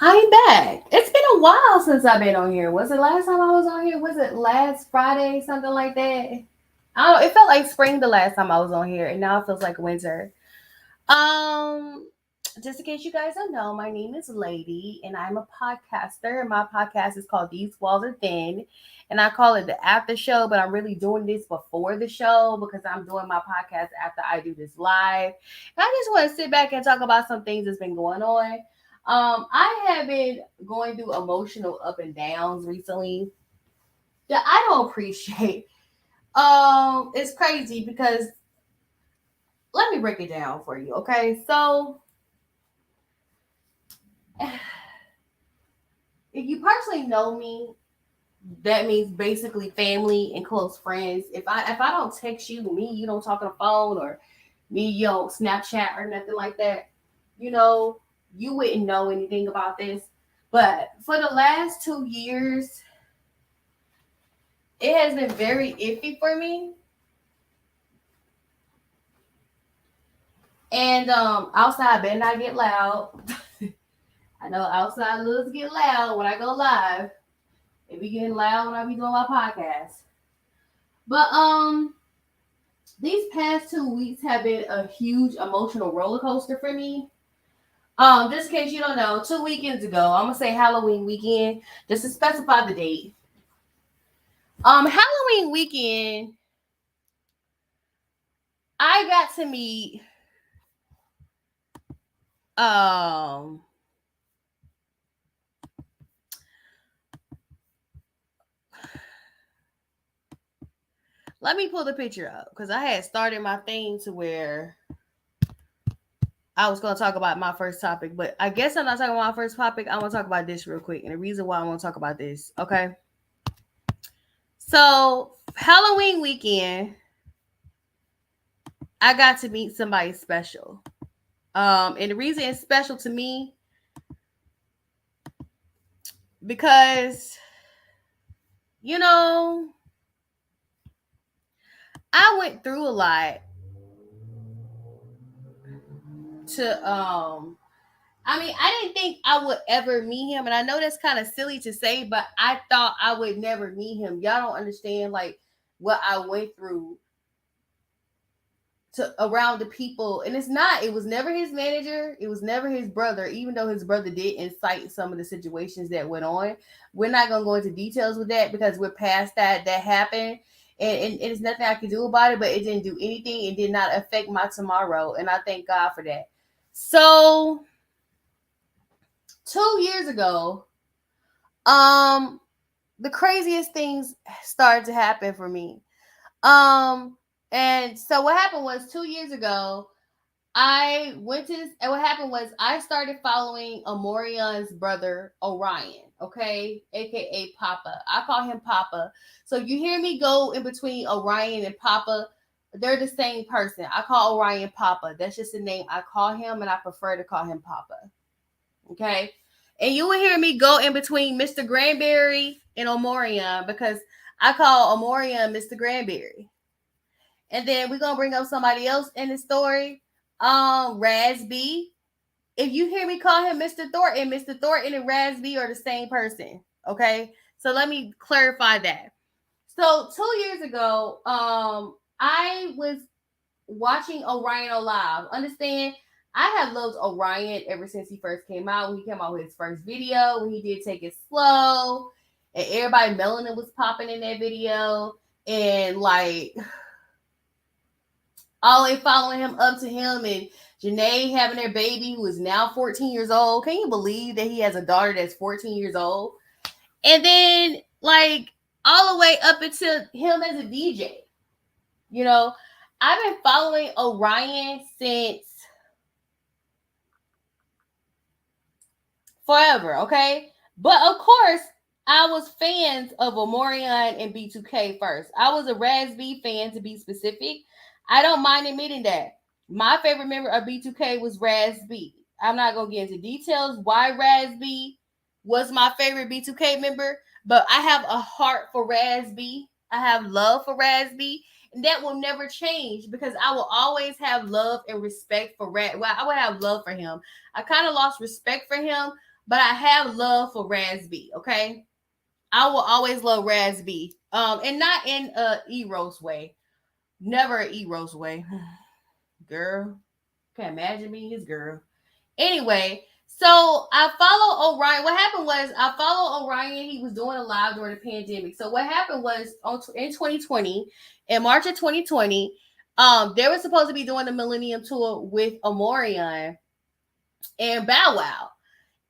I'm back. It's been a while since I've been on here. Was it last time I was on here? Was it last Friday, something like that? I don't know. It felt like spring the last time I was on here, and now it feels like winter. Um, just in case you guys don't know, my name is Lady, and I'm a podcaster. My podcast is called These Walls Are Thin, and I call it the after show, but I'm really doing this before the show because I'm doing my podcast after I do this live. And I just want to sit back and talk about some things that's been going on. I have been going through emotional up and downs recently that I don't appreciate. It's crazy because let me break it down for you, okay? So if you personally know me, that means basically family and close friends. If I don't text you, me, you don't talk on the phone, or me, you don't Snapchat or nothing like that, you know, you wouldn't know anything about this. But for the last 2 years, it has been very iffy for me. And outside better not get loud. I know outside loves get loud when I go live. It be getting loud when I be doing my podcast. But these past 2 weeks have been a huge emotional roller coaster for me. Just in case you don't know, 2 weekends ago, I'm gonna say Halloween weekend, just to specify the date. Halloween weekend, I got to meet um let me pull the picture up because I had started my thing to where I was going to talk about my first topic, but I guess I'm not talking about my first topic. I want to talk about this real quick. And the reason why I want to talk about this, okay? So, Halloween weekend, I got to meet somebody special. And the reason it's special to me, because, you know, I went through a lot to I mean, I didn't think I would ever meet him, and I know that's kind of silly to say, but I thought I would never meet him. Y'all don't understand like what I went through to around the people, and it's not. It was never his manager. It was never his brother, even though his brother did incite some of the situations that went on. We're not gonna go into details with that because we're past that. That happened. And it's nothing I could do about it, but it didn't do anything. It did not affect my tomorrow, and I thank God for that. So 2 years ago, um, the craziest things started to happen for me. Um, and so what happened was 2 years ago, I went to this, and what happened was I started following Amorion's brother Orion, okay, aka Papa. I call him Papa. So you hear me go in between Orion and Papa, they're the same person. I call Orion Papa. That's just the name I call him, and I prefer to call him Papa. Okay. And you will hear me go in between Mr. Granberry and Omorion because I call Omorion Mr. Granberry. And then we're gonna bring up somebody else in the story. Rasby. If you hear me call him Mr. Thornton and Rasby are the same person. Okay. So let me clarify that. So 2 years ago, I was watching Orion live. Understand? I have loved Orion ever since he first came out. When he came out with his first video, when he did Take It Slow, and everybody melanin was popping in that video, and like all they following him up to him, and Janae having their baby who is now 14 years old. Can you believe that he has a daughter that's 14 years old? And then like all the way up until him as a DJ. You know, I've been following Orion since forever, okay? But of course, I was fans of Omorion and B2K first. I was a Raz B fan to be specific. I don't mind admitting that. My favorite member of B2K was Raz B. I'm not going to get into details why Raz B was my favorite B2K member, but I have a heart for Raz B. I have love for Raz B. And that will never change because I will always have love and respect for Raz. Well, I would have love for him. I kind of lost respect for him but I have love for Raz B. Okay, I will always love Raz B. And not in a Eros way, never an Eros way, girl. Can't imagine me his girl. Anyway, so I follow Orion. What happened was I followed Orion. He was doing a live during the pandemic. So what happened was in 2020, in March of 2020, they were supposed to be doing the Millennium Tour with Omarion and Bow Wow.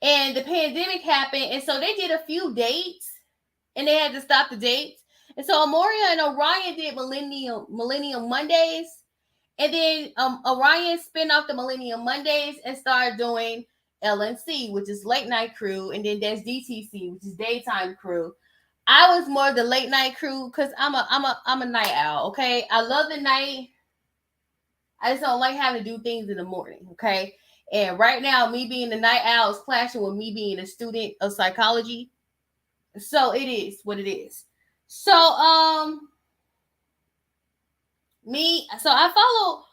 And the pandemic happened, and so they did a few dates, and they had to stop the dates. And so Omarion and Orion did Millennium Mondays, and then Orion spin off the Millennium Mondays and started doing LNC, which is late night crew, and then there's DTC, which is daytime crew. I was more the late night crew because I'm a night owl. Okay, I love the night. I just don't like having to do things in the morning. Okay, and right now, me being the night owl is clashing with me being a student of psychology. So it is what it is. So so I follow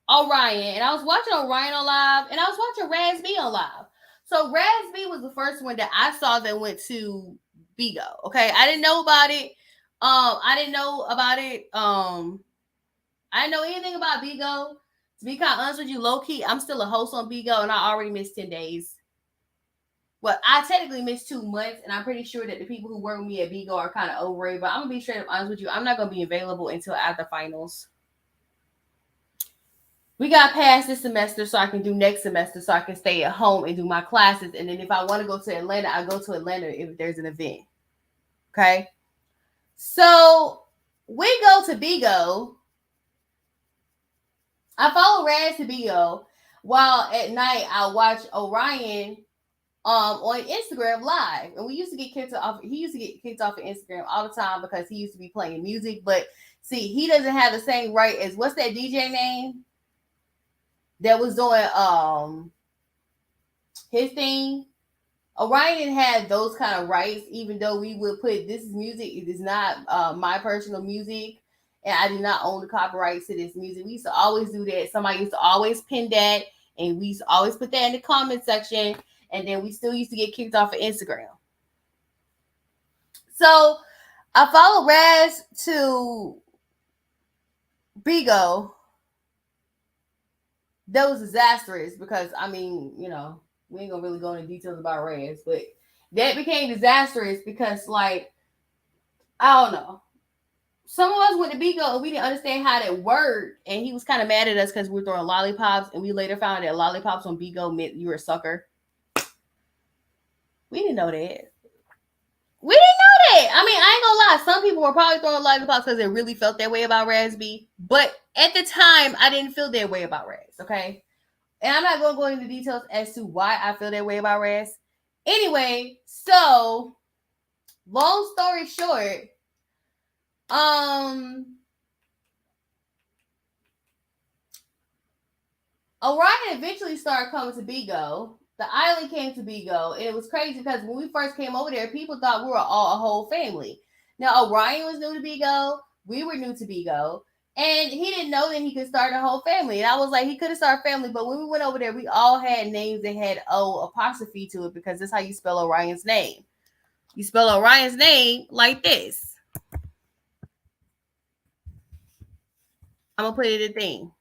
Orion, and I was watching Orion on live, and I was watching Raz B on live. So Raz B was the first one that I saw that went to Bigo. Okay, I didn't know about it. I didn't know about it. I didn't know anything about Bigo. To be kind of honest with you, low key, I'm still a host on Bigo, and I already missed 10 days. Well, I technically missed 2 months, and I'm pretty sure that the people who work with me at Bigo are kind of over it. But I'm gonna be straight up honest with you, I'm not gonna be available until after finals. We got past this semester so I can do next semester so I can stay at home and do my classes. And then if I want to go to Atlanta, I go to Atlanta if there's an event. Okay. So we go to Bigo. I follow Raz to Bigo while at night I watch Orion on Instagram live. And we used to get kicked off. He used to get kicked off of Instagram all the time because he used to be playing music. But see, he doesn't have the same right as what's that DJ name that was doing his thing. Orion didn't have those kind of rights, even though we would put this is music. It is not my personal music, and I do not own the copyrights to this music. We used to always do that. Somebody used to always pin that, and we used to always put that in the comment section, and then we still used to get kicked off of Instagram. So I followed Raz to Bigo. That was disastrous because I mean, you know, we ain't gonna really go into details about Raz, but that became disastrous because, like, I don't know. Some of us went to Bigo and we didn't understand how that worked, and he was kind of mad at us because we were throwing lollipops, and we later found that lollipops on Bigo meant you were a sucker. We didn't know that. We didn't know that. I mean, I ain't gonna lie. Some people were probably throwing lollipops because they really felt that way about Raz B. But at the time, I didn't feel that way about Raz, okay? And I'm not going to go into details as to why I feel that way about Raz. Anyway, so long story short, Orion eventually started coming to Bigo. The island came to Bigo, and it was crazy because when we first came over there, people thought we were all a whole family. Now Orion was new to Bigo, we were new to Bigo, and he didn't know that he could start a whole family. And I was like, he could have started a family, but when we went over there, we all had names that had O apostrophe to it because that's how you spell Orion's name. You spell Orion's name like this. I'm gonna put it in a thing.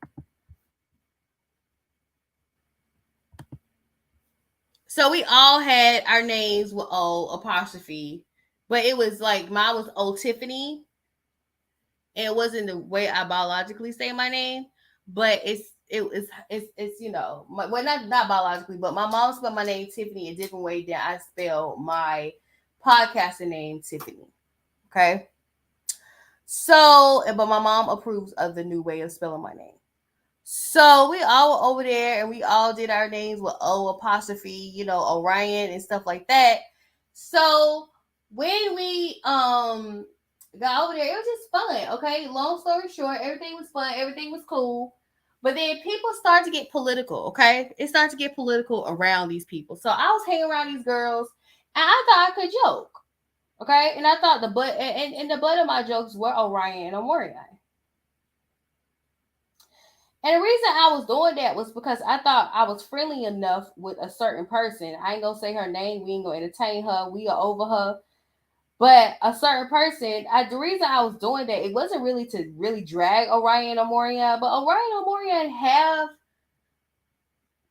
So we all had our names with O apostrophe, but it was like mine was O Tiffany, and it wasn't the way I biologically say my name, but it's you know, well, not biologically, but my mom spelled my name Tiffany a different way than I spell my podcasting name Tiffany. Okay, so but my mom approves of the new way of spelling my name. So we all were over there and we all did our names with O apostrophe, you know, Orion and stuff like that. So when we got over there, it was just fun. Okay. Long story short, everything was fun, everything was cool. But then people start to get political, okay? It started to get political around these people. So I was hanging around these girls and I thought I could joke. Okay. And I thought the butt and the butt of my jokes were Orion and Omarion. And the reason I was doing that was because I thought I was friendly enough with a certain person. I ain't gonna say her name. We ain't gonna entertain her. We are over her. But a certain person, the reason I was doing that, it wasn't really to really drag Orion or Morian, but Orion or Morian have.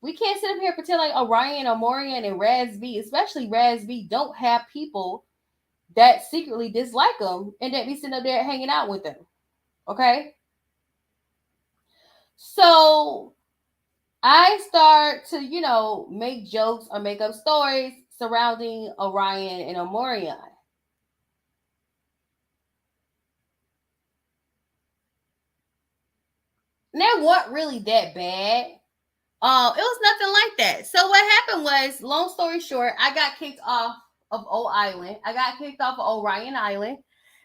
We can't sit up here and pretend like Orion or Morian and Raz B, especially Raz B, don't have people that secretly dislike them and that be sitting up there hanging out with them. Okay? So I start to, make jokes or make up stories surrounding Orion and Omorion. And they weren't really that bad. It was nothing like that. So what happened was, long story short, I got kicked off of O Island. I got kicked off of Orion Island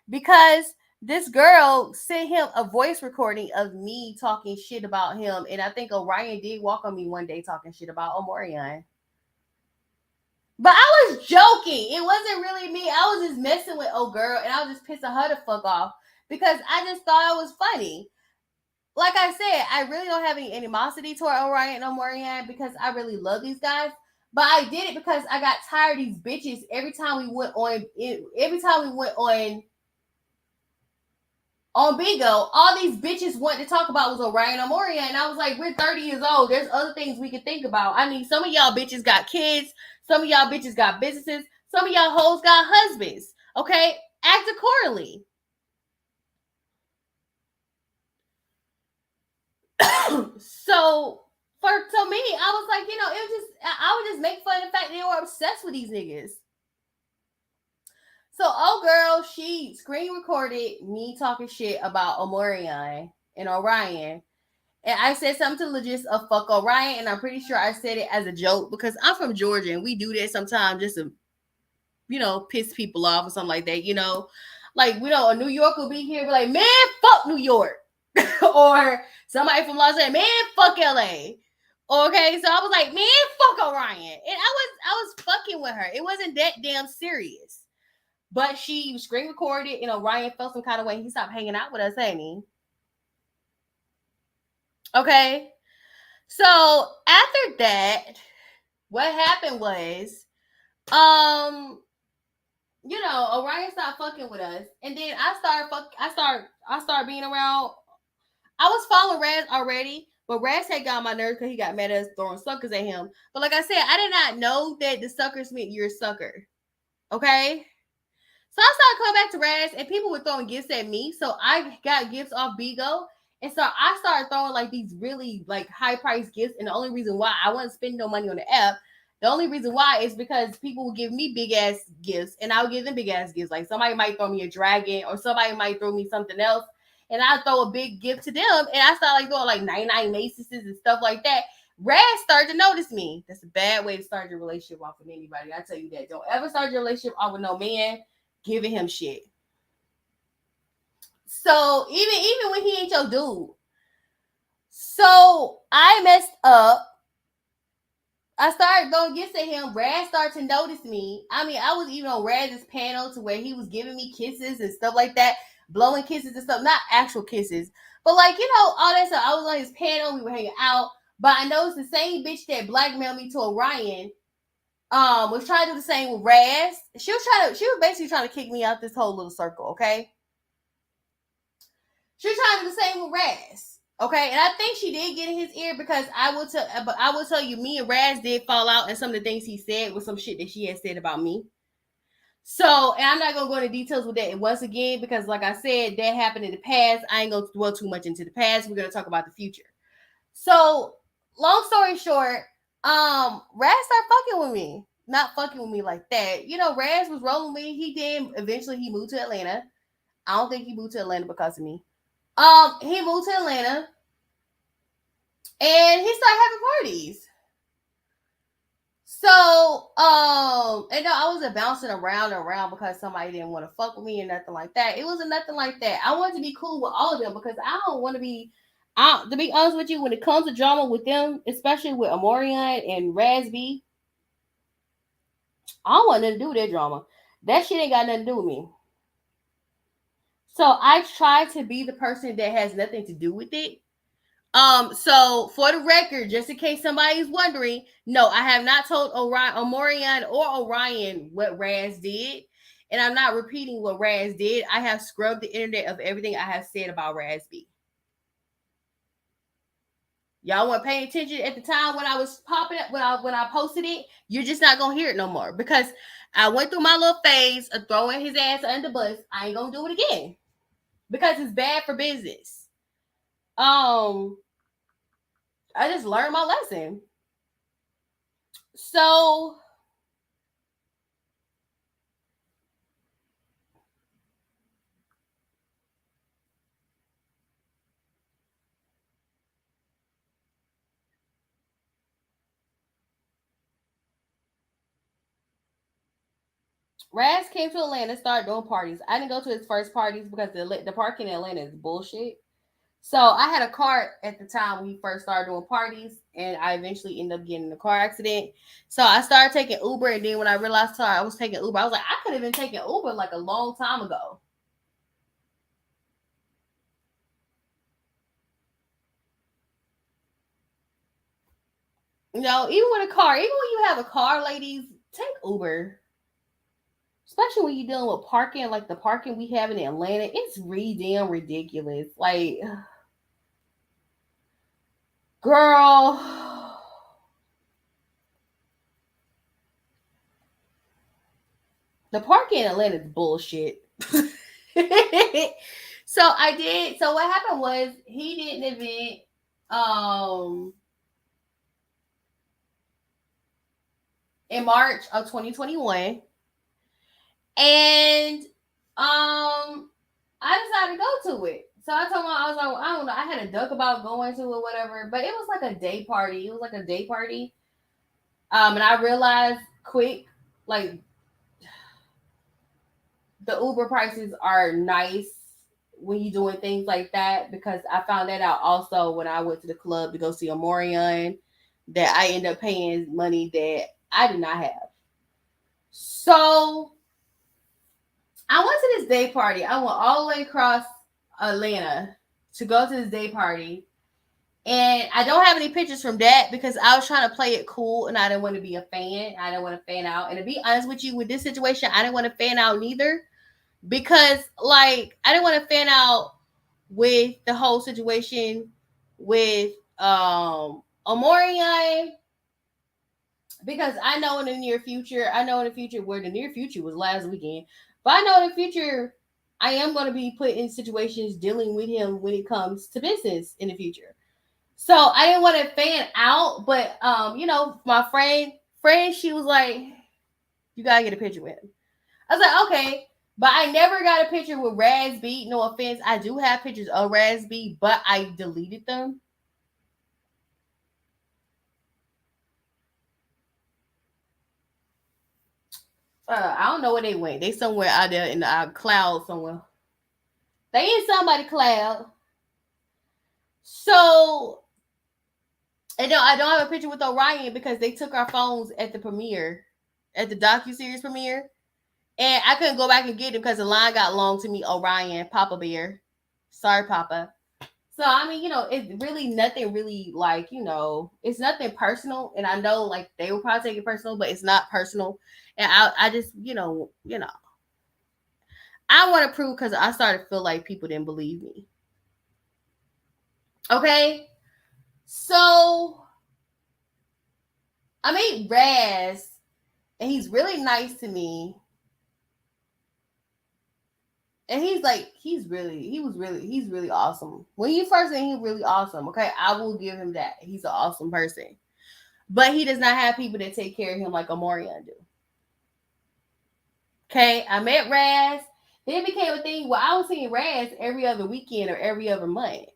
because this girl sent him a voice recording of me talking shit about him. And I think Orion did walk on me one day talking shit about Omorion. But I was joking. It wasn't really me. I was just messing with old girl and I was just pissing her the fuck off because I just thought it was funny. Like I said, I really don't have any animosity toward Orion or Morian because I really love these guys. But I did it because I got tired of these bitches every time we went on Bingo, all these bitches wanted to talk about was Orion or Morian. And I was like, we're 30 years old. There's other things we can think about. I mean, some of y'all bitches got kids. Some of y'all bitches got businesses. Some of y'all hoes got husbands. Okay? Act accordingly. So me, I was like, I would just make fun of the fact they were obsessed with these niggas. So old girl, she screen recorded me talking shit about Omorion and Orion. And I said something to legit a fuck Orion, and I'm pretty sure I said it as a joke because I'm from Georgia and we do that sometimes just to, piss people off or something like that, Like, a New Yorker will be here, be like, man, fuck New York. Or somebody from Los Angeles, man, fuck LA. Okay, so I was like, man, fuck Orion. And I was fucking with her. It wasn't that damn serious. But she screen recorded, Orion felt some kind of way. He stopped hanging out with us, ain't he? Okay. So after that, what happened was, Orion stopped fucking with us. And then I started being around. I was following Raz already, but Raz had got on my nerves because he got mad at us throwing suckers at him. But like I said, I did not know that the suckers meant you're a sucker. Okay? So I started coming back to Raz, and people were throwing gifts at me. So I got gifts off Bigo. And so I started throwing like these really like high price gifts. And the only reason why I wasn't spending no money on the app, the only reason why is because people would give me big ass gifts and I would give them big ass gifts. Like somebody might throw me a dragon or somebody might throw me something else. And I throw a big gift to them. And I started like doing like 99 maces and stuff like that. Raz started to notice me. That's a bad way to start your relationship off with anybody. I tell you that. Don't ever start your relationship off with no man giving him shit. So even when he ain't your dude. So I messed up. I started throwing gifts at him. Raz started to notice me. I mean, I was even on Raz's panel to where he was giving me kisses and stuff like that, blowing kisses and stuff, not actual kisses, but like all that stuff. I was on his panel. We were hanging out, but I noticed the same bitch that blackmailed me to Orion was trying to do the same with Raz. She was basically trying to kick me out this whole little circle. Okay, she was trying to do the same with Raz. Okay, and I think she did get in his ear because I will tell you, me and Raz did fall out, and some of the things he said was some shit that she had said about me. So, and I'm not gonna go into details with that once again because, like I said, that happened in the past. I ain't gonna dwell too much into the past. We're gonna talk about the future. So, long story short, Raz started fucking with me. Not fucking with me like that. Raz was rolling with me. He did. Eventually, he moved to Atlanta. I don't think he moved to Atlanta because of me. He moved to Atlanta and he started having parties. So, and no, I wasn't bouncing around and around because somebody didn't want to fuck with me or nothing like that. It wasn't nothing like that. I wanted to be cool with all of them because I don't want to be, to be honest with you, when it comes to drama with them, especially with Omorion and Razby, I don't want nothing to do with that drama. That shit ain't got nothing to do with me. So I try to be the person that has nothing to do with it. So for the record, just in case somebody's wondering, no, I have not told Omarion or Orion what Raz did. And I'm not repeating what Raz did. I have scrubbed the internet of everything I have said about Raz B. Y'all weren't paying attention at the time when I was popping up when I posted it. You're just not gonna hear it no more because I went through my little phase of throwing his ass under the bus. I ain't gonna do it again because it's bad for business. I just learned my lesson. So Raz came to Atlanta, started doing parties. I didn't go to his first parties because the parking in Atlanta is bullshit. So I had a car at the time when he first started doing parties, and I eventually ended up getting in a car accident. So I started taking Uber, and then when I realized I was taking Uber, I was like, I could have been taking Uber like a long time ago. You know, even with a car, even when you have a car, ladies, take Uber. Especially when you're dealing with parking, like the parking we have in Atlanta, it's really damn ridiculous. Like, girl, the parking in Atlanta is bullshit. So I did. So what happened was he did an event in March of 2021, and I decided to go to it. So I told him I was like, well, I don't know. I had a duck about going to it, whatever. But it was like a day party. It was like a day party. And I realized quick, like the Uber prices are nice when you're doing things like that because I found that out also when I went to the club to go see Omarion that I ended up paying money that I did not have. So I went to this day party. I went all the way across Atlanta to go to this day party. And I don't have any pictures from that because I was trying to play it cool and I didn't want to be a fan. I didn't want to fan out. And to be honest with you, with this situation, I didn't want to fan out neither because, like, I didn't want to fan out with the whole situation with Omarion because I know in the near future, where the near future was last weekend, but I know in the future I am going to be put in situations dealing with him when it comes to business in the future. So I didn't want to fan out, but my friend, she was like, "You gotta get a picture with him." I was like, "Okay," but I never got a picture with Raz B. No offense, I do have pictures of Raz B, but I deleted them. I don't know where they went. They somewhere out there in the cloud somewhere. They in somebody cloud. So, and I don't have a picture with Orion because they took our phones at the premiere, at the docu-series premiere. And I couldn't go back and get them because the line got long to me, Orion, Papa Bear. Sorry, Papa. So, I mean, it's really nothing really like, it's nothing personal. And I know like they will probably take it personal, but it's not personal. And I just, I want to prove because I started to feel like people didn't believe me. Okay. So I made Raz and he's really nice to me. And he's really awesome. When you first said he's really awesome, okay, I will give him that. He's an awesome person. But he does not have people that take care of him like Omarion do. Okay, I met Raz. Then it became a thing where I was seeing Raz every other weekend or every other month.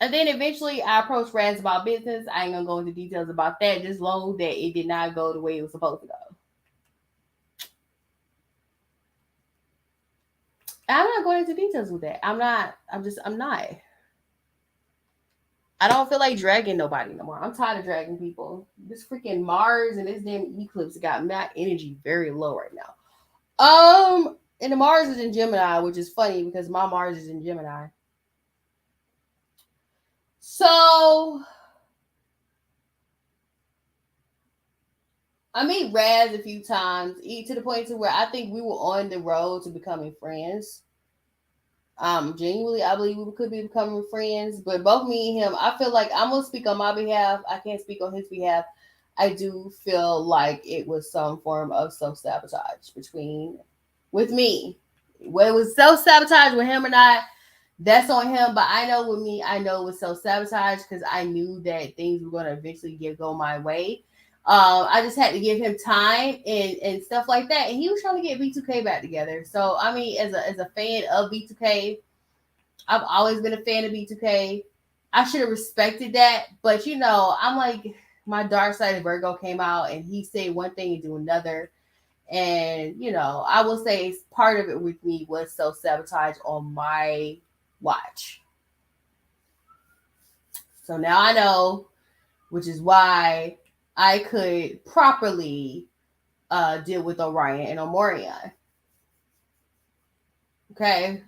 And then eventually I approached Raz about business. I ain't gonna go into details about that, just long that it did not go the way it was supposed to go. I'm not going into details with that. I'm not. I don't feel like dragging nobody no more. I'm tired of dragging people. This freaking Mars and this damn eclipse got my energy very low right now. And the Mars is in Gemini, which is funny because my Mars is in Gemini. So I meet Raz a few times, to the point to where I think we were on the road to becoming friends. Genuinely, I believe we could be becoming friends. But both me and him, I feel like I'm gonna speak on my behalf. I can't speak on his behalf. I do feel like it was some form of self sabotage with me. Whether it was self sabotage with him or not, that's on him. But I know with me, I know it was self sabotage because I knew that things were gonna eventually go my way. I just had to give him time and stuff like that. And he was trying to get B2K back together. So I mean, as a fan of B2K, I've always been a fan of B2K. I should have respected that, but I'm like, my dark side of Virgo came out, and he said one thing and do another. And I will say part of it with me was self sabotage on my watch. So now I know, which is why I could properly deal with Orion and Omorion. Okay.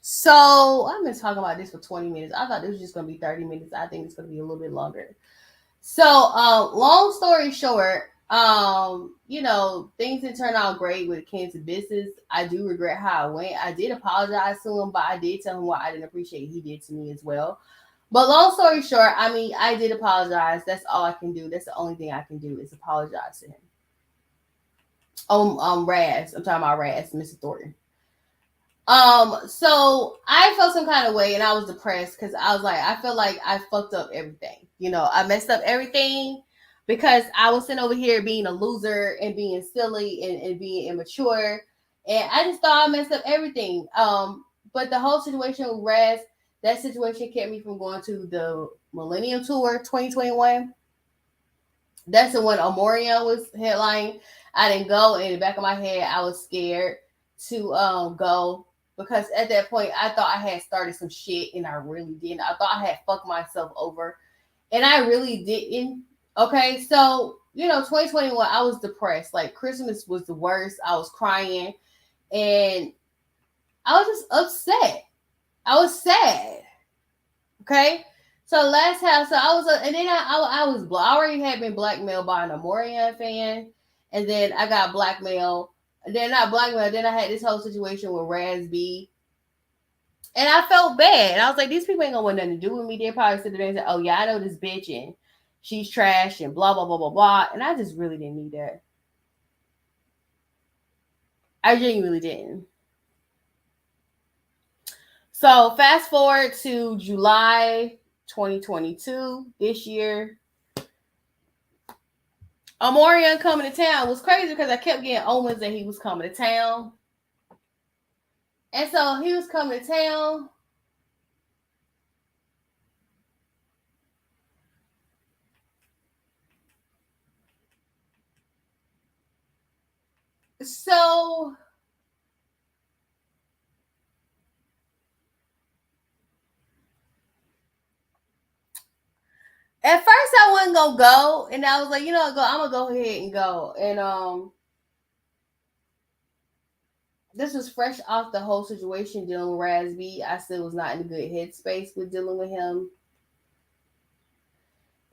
So I've been talking about this for 20 minutes. I thought this was just going to be 30 minutes. I think it's going to be a little bit longer. So, long story short, things didn't turn out great with Kansas business. I do regret how it went. I did apologize to him, but I did tell him what I didn't appreciate he did to me as well. But long story short, I mean, I did apologize. That's all I can do. That's the only thing I can do is apologize to him. Raz. I'm talking about Raz, Mr. Thornton. So I felt some kind of way and I was depressed because I was like, I feel like I fucked up everything. I messed up everything because I was sitting over here being a loser and being silly and being immature. And I just thought I messed up everything. But the whole situation with Raz, that situation kept me from going to the Millennium Tour 2021. That's the one Omorion was headlining. I didn't go. In the back of my head, I was scared to go because at that point I thought I had started some shit and I really didn't. I thought I had fucked myself over and I really didn't. Okay, so 2021 I was depressed. Like Christmas was the worst. I was crying and I was just upset. I was sad. Okay. So last time, so I was, and then I already had been blackmailed by an Amorian fan, and then I got blackmailed. And then not blackmailed. Then I had this whole situation with Raz B, and I felt bad. I was like, these people ain't gonna want nothing to do with me. They probably sit there and say, "Oh yeah, I know this bitch, and she's trash, and blah blah blah blah blah." And I just really didn't need that. I genuinely didn't. So fast forward to July 2022 this year. Omorion coming to town was crazy because I kept getting omens that he was coming to town. And so he was coming to town. So at first I wasn't gonna go, and I was like, I'm gonna go ahead and go. And this was fresh off the whole situation dealing with Raz B. I still was not in a good headspace with dealing with him.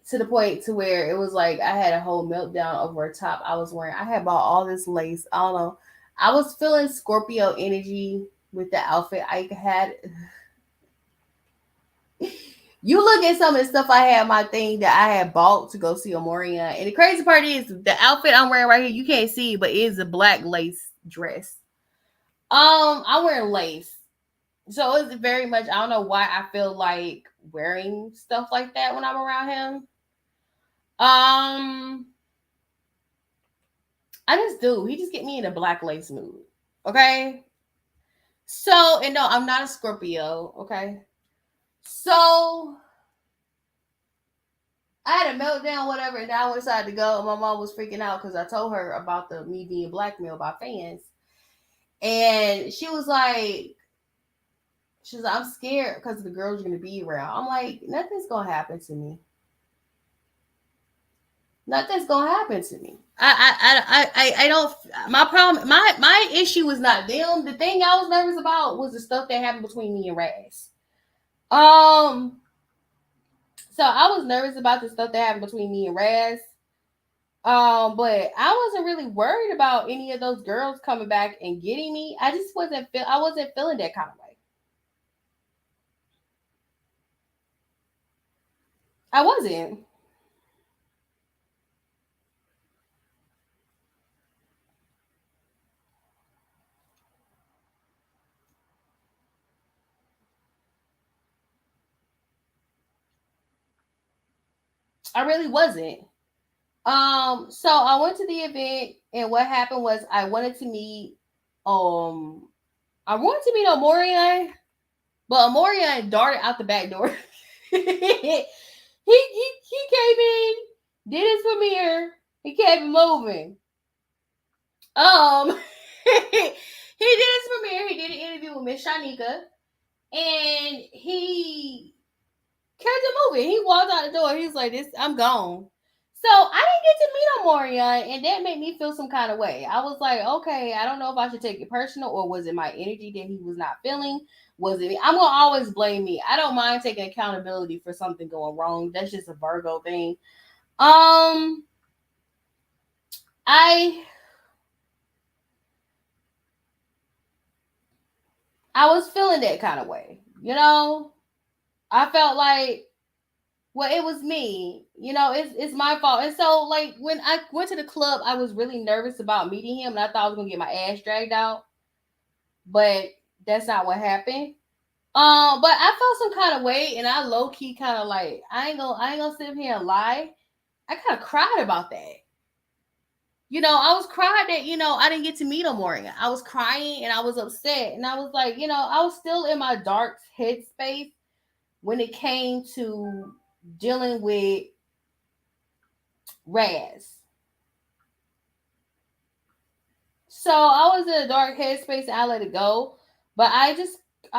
To the point to where it was like I had a whole meltdown over a top I was wearing. I had bought all this lace. I don't know. I was feeling Scorpio energy with the outfit I had. You look at some of the stuff I had my thing that I had bought to go see Omorion. And the crazy part is the outfit I'm wearing right here, you can't see, but it is a black lace dress. I'm wearing lace. So it's very much I don't know why I feel like wearing stuff like that when I'm around him. I just do. He just get me in a black lace mood. Okay. So, and no, I'm not a Scorpio. Okay. So I had a meltdown, whatever, and I decided to go. My mom was freaking out because I told her about me being blackmailed by fans. And she was like, I'm scared because the girls are going to be around. I'm like, nothing's going to happen to me. Nothing's gonna happen to me. I don't. My problem, my issue was not them. The thing I was nervous about was the stuff that happened between me and Raz. Um, so I was nervous about the stuff that happened between me and Raz. But I wasn't really worried about any of those girls coming back and getting me. I just wasn't feel. I wasn't feeling that kind of way. I wasn't. I really wasn't. So I went to the event, and what happened was I wanted to meet. Um, I wanted to meet Omorion, but Omorion darted out the back door. He came in, did his premiere, he kept moving. He did his premiere. He did an interview with Miss Shanika, and he kept it moving. He walked out the door. He's like, "This, I'm gone." So I didn't get to meet Omorion, and that made me feel some kind of way. I was like, okay, I don't know if I should take it personal, or was it my energy that he was not feeling? Was it me? I'm gonna always blame me. I don't mind taking accountability for something going wrong. That's just a Virgo thing. Um, I I was feeling that kind of way. I felt like, well, it was me. It's my fault. And so, like, when I went to the club, I was really nervous about meeting him, and I thought I was gonna get my ass dragged out, but that's not what happened. But I felt some kind of way, and I low key kind of like, I ain't gonna sit here and lie. I kind of cried about that. I was crying that I didn't get to meet him more. I was crying and I was upset, and I was like, I was still in my dark headspace when it came to dealing with Raz. So I was in a dark headspace and I let it go. But I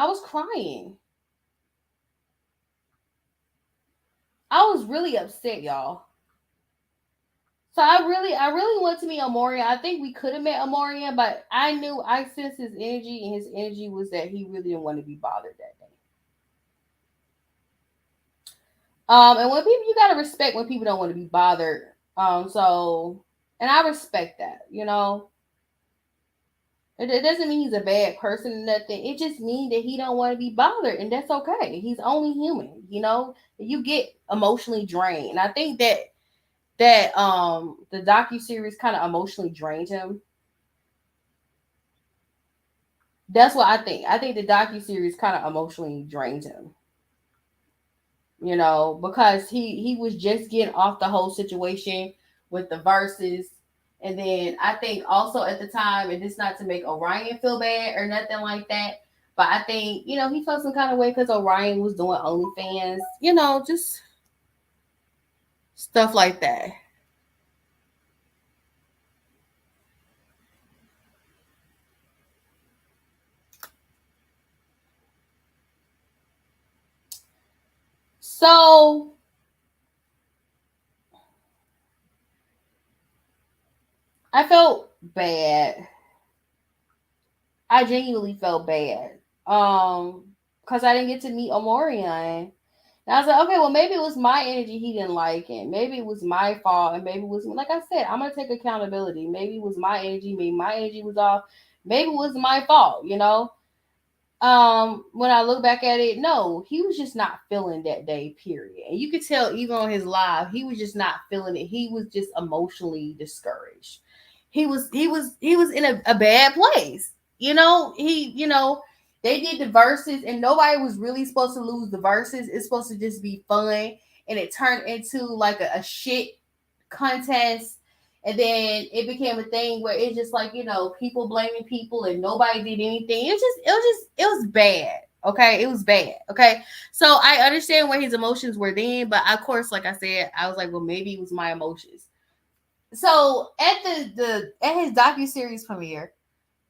was crying. I was really upset, y'all. So I really want to meet Omorion. I think we could have met Omorion, but I sensed his energy, and his energy was that he really didn't want to be bothered that day. And when people, you gotta respect when people don't want to be bothered. And I respect that. It doesn't mean he's a bad person or nothing. It just means that he don't want to be bothered, and that's okay. He's only human. You get emotionally drained, and I think that the docu series kind of emotionally drained him. That's what I think. I think the docu series kind of emotionally drained him. Because he was just getting off the whole situation with the verses. And then I think also at the time, and this not to make Orion feel bad or nothing like that, but I think, he felt some kind of way because Orion was doing OnlyFans, just stuff like that. So I felt bad. I genuinely felt bad. Because I didn't get to meet Omorion. And I was like, okay, well, maybe it was my energy he didn't like, and maybe it was my fault, and maybe it was, like I said, I'm gonna take accountability. Maybe it was my energy, maybe my energy was off, maybe it was my fault. When I look back at it, no, he was just not feeling that day, period. And you could tell even on his live, he was just not feeling it. He was just emotionally discouraged. He was in a bad place. They did the verses, and nobody was really supposed to lose the verses. It's supposed to just be fun, and it turned into like a shit contest. And then it became a thing where it's just like, people blaming people and nobody did anything. It was bad. Okay. It was bad. Okay. So I understand where his emotions were then, but of course, like I said, I was like, well, maybe it was my emotions. So at at his docu series premiere,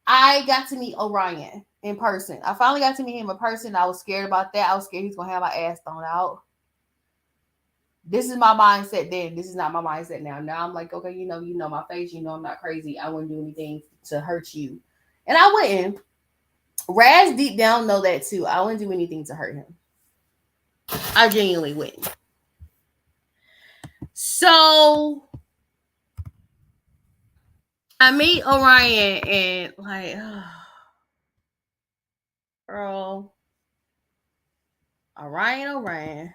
I got to meet Orion in person. I finally got to meet him in person. I was scared about that. I was scared he's gonna have my ass thrown out. This is my mindset then. This is not my mindset now. Now I'm like, okay, you know my face. You know I'm not crazy. I wouldn't do anything to hurt you, and I wouldn't. Raz deep down know that too. I wouldn't do anything to hurt him. I genuinely wouldn't. So I meet Orion and like, girl, Orion.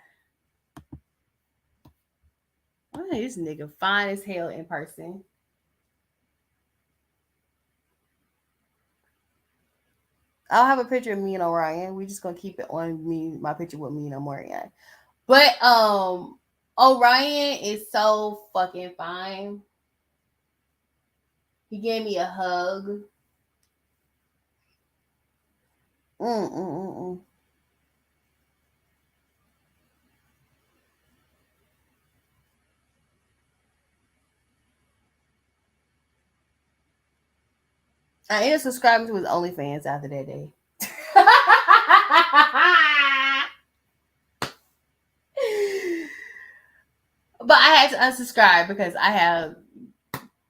I think this nigga fine as hell in person. I'll have a picture of me and Orion. We just gonna keep it on me, my picture with me and Orion. But Orion is so fucking fine. He gave me a hug. Mm. I ended up subscribing to his OnlyFans after that day. But I had to unsubscribe because I have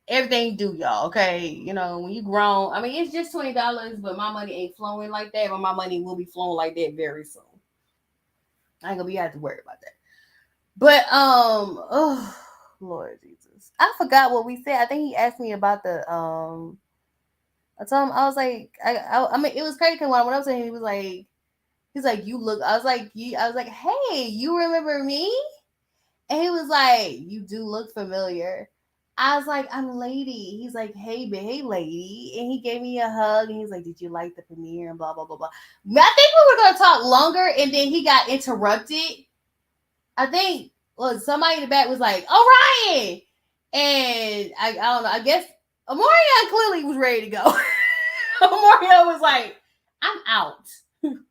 everything due, y'all. Okay, when you grown, I mean it's just $20, but my money ain't flowing like that. But my money will be flowing like that very soon. I ain't gonna be have to worry about that. But oh Lord Jesus, I forgot what we said. I think he asked me about the I told him I was like I mean it was crazy because when I went up to him he's like you look I was like hey you remember me, and he was like you do look familiar. I was like I'm Lady. He's like hey Lady, and he gave me a hug and he's like did you like the premiere and blah blah blah blah. I think we were gonna talk longer and then he got interrupted. I think somebody in the back was like, Orion! And I don't know, I guess Amorion clearly was ready to go. Amorion was like, I'm out. Amorion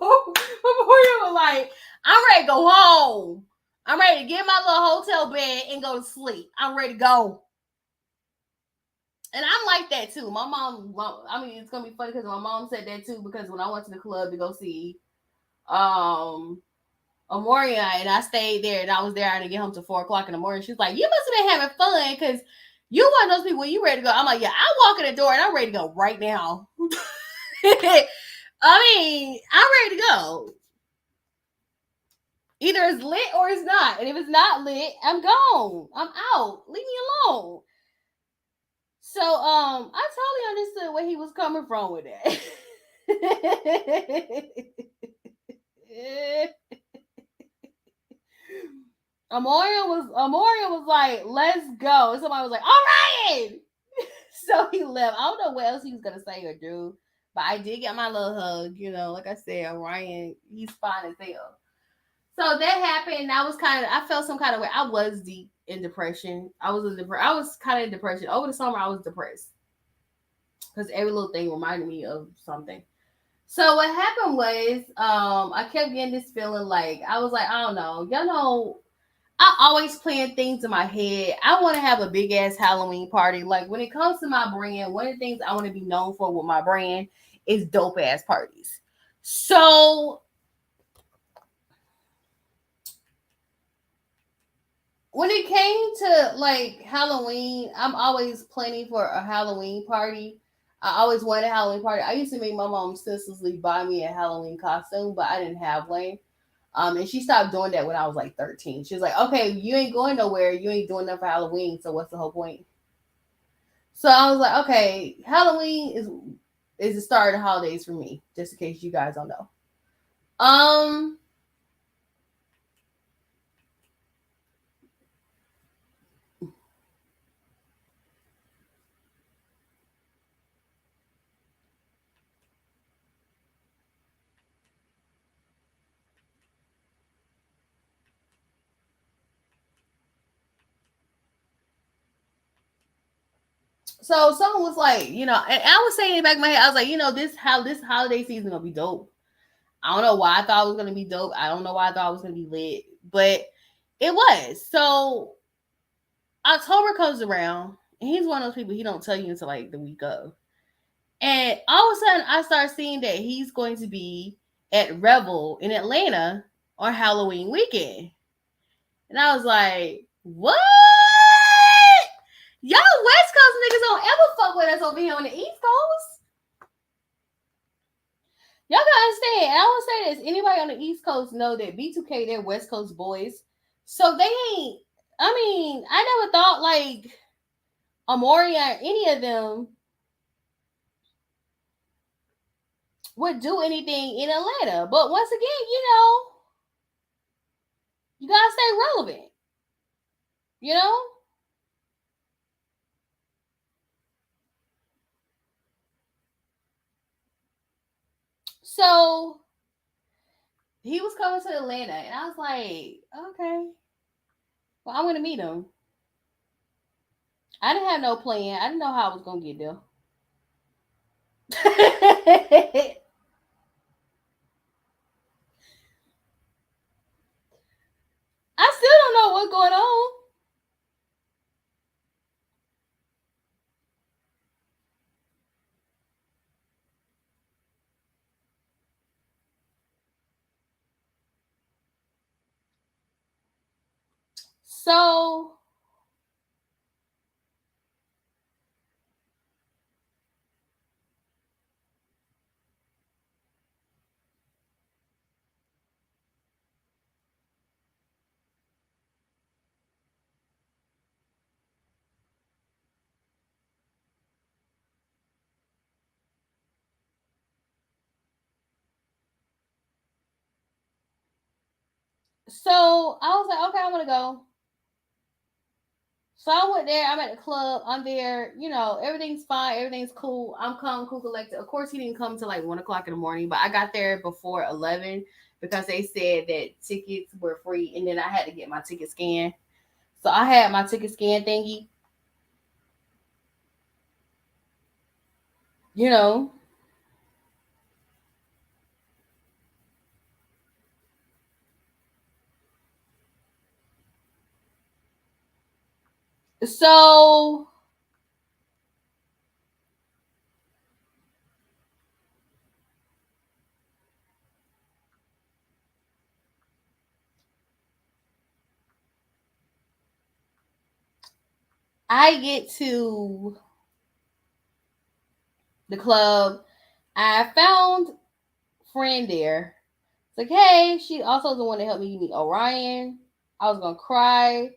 was like, I'm ready to go home. I'm ready to get my little hotel bed and go to sleep. I'm ready to go. And I'm like that too. My mom, I mean, it's gonna be funny because my mom said that too. Because when I went to the club to go see Amoria, and I stayed there, and I was there. I didn't get home till 4 o'clock in the morning. She's like, "You must have been having fun because you one of those people. When you ready to go?" I'm like, "Yeah, I walk in the door and I'm ready to go right now." I mean, I'm ready to go. Either it's lit or it's not, and if it's not lit, I'm gone. I'm out. Leave me alone. So, I totally understood where he was coming from with that. Amoria was like, let's go. And somebody was like, all right. So he left. I don't know what else he was gonna say or do. But I did get my little hug, like I said, Orion, he's fine as hell. So that happened. I felt some kind of way. I was deep in depression. I was kind of in depression. Over the summer, I was depressed. Because every little thing reminded me of something. So what happened was, I kept getting this feeling like, I was like, I don't know. Y'all know, I always plan things in my head. I want to have a big ass Halloween party. Like when it comes to my brand, one of the things I want to be known for with my brand is dope ass parties. So when it came to like Halloween, I'm always planning for a Halloween party. I always wanted a Halloween party. I used to make my mom senselessly buy me a Halloween costume, but I didn't have one. And she stopped doing that when I was like 13. She was like, okay, you ain't going nowhere. You ain't doing nothing for Halloween. So what's the whole point? So I was like, okay, Halloween is the start of the holidays for me, just in case you guys don't know. Um, so someone was like, and I was saying in the back of my head, I was like, this holiday season gonna be dope. I don't know why I thought it was gonna be dope. I don't know why I thought it was gonna be lit, but it was. So October comes around, and he's one of those people he don't tell you until like the week of. And all of a sudden, I start seeing that he's going to be at Revel in Atlanta on Halloween weekend. And I was like, what? Y'all West Coast niggas don't ever fuck with us over here on the East Coast. Y'all gotta understand. And I will say this: anybody on the East Coast know that B2K, they're West Coast boys, so they ain't. I mean, I never thought like Amori or any of them would do anything in Atlanta. But once again, you gotta stay relevant. You know. So he was coming to Atlanta, and I was like, okay, well, I'm gonna meet him. I didn't have no plan. I didn't know how I was gonna get there. I still don't know what's going on. So I was like, okay, I'm gonna go. So I went there. I'm at the club. I'm there. Everything's fine. Everything's cool. I'm calm, cool, collected. Of course, he didn't come till like 1 o'clock in the morning, but I got there before 11 because they said that tickets were free, and then I had to get my ticket scan. So I had my ticket scan thingy. You know. So I get to the club. I found friend there. It's like, hey, she also the one that helped me meet Orion. I was gonna cry.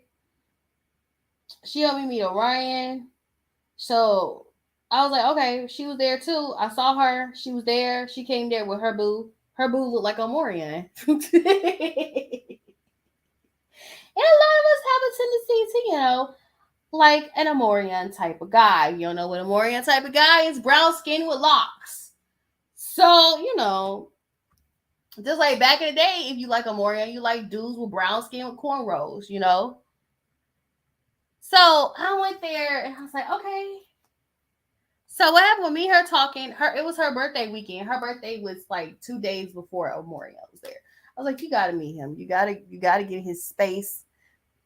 She helped me meet Orion. So I was like, okay, she was there too. I saw her. She was there. She came there with her boo. Her boo looked like Omorion. And a lot of us have a tendency to, like an Amorian type of guy. You don't know what Amorian type of guy is? Brown skin with locks. So, just like back in the day, if you like Amorian, you like dudes with brown skin with cornrows. So I went there and I was like, okay. So what happened with me, her talking, it was her birthday weekend. Her birthday was like 2 days before Amorian was there. I was like, you gotta meet him. You gotta get his space.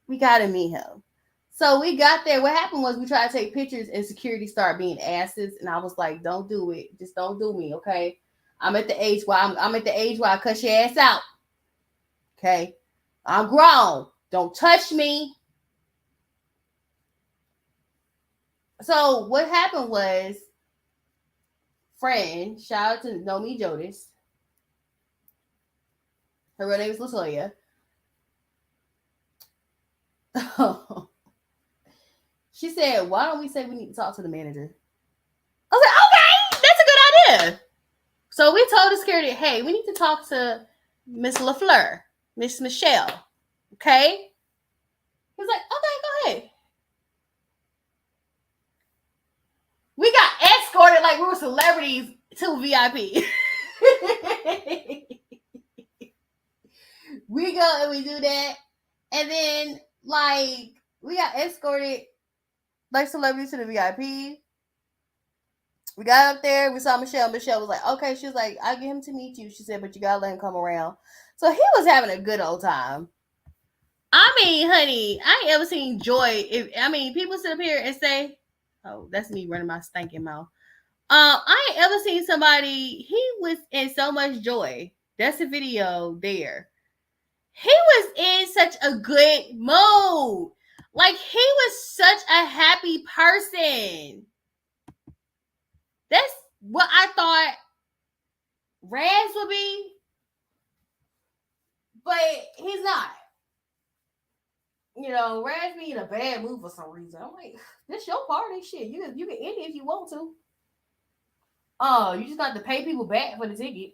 We gotta meet him. So we got there. What happened was we tried to take pictures and security started being asses. And I was like, don't do it. Just don't do me, okay? I'm at the age where I'm at the age where I cuss your ass out. Okay? I'm grown. Don't touch me. So what happened was, friend, shout out to Nomi Jodis. Her real name is Latoya. She said, why don't we say we need to talk to the manager? I was like, okay, that's a good idea. So we told the security, hey, we need to talk to Miss LaFleur, Miss Michelle. Okay? He was like, okay, go ahead. We got escorted like we were celebrities to VIP. We go and we do that. And then, like, we got escorted like celebrities to the VIP. We got up there. We saw Michelle. Michelle was like, okay. She was like, I'll get him to meet you. She said, but you got to let him come around. So he was having a good old time. I mean, honey, I ain't ever seen joy. People sit up here and say, oh, that's me running my stinking mouth. I ain't ever seen somebody, he was in so much joy. That's a video there. he was in such a good mood. Like, he was such a happy person. That's what I thought Raz would be. But he's not. You know, Raz be in a bad mood for some reason. I'm like, this your party, shit. You can end it if you want to. Oh, you just got to pay people back for the ticket.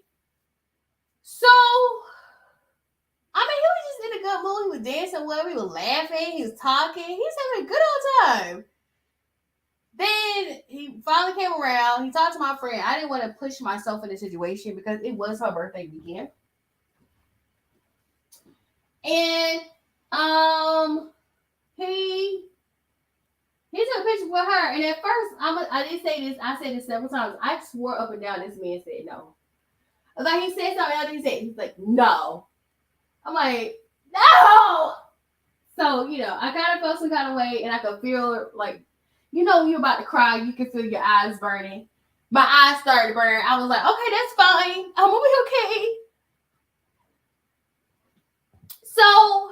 So, I mean, he was just in a good mood. He was dancing, whatever. He was laughing. He was talking. He was having a good old time. Then he finally came around. He talked to my friend. I didn't want to push myself in the situation because it was her birthday weekend. And he took a picture with her. And at first, I did say this. I said this several times. I swore up and down this man said no. I was like, he said something else. He's like, no. I'm like, no. So, you know, I kind of felt some kind of way, and I could feel like, you know, when you're about to cry, you can feel your eyes burning. My eyes started to burn. I was like, okay, that's fine. I'm gonna be okay. So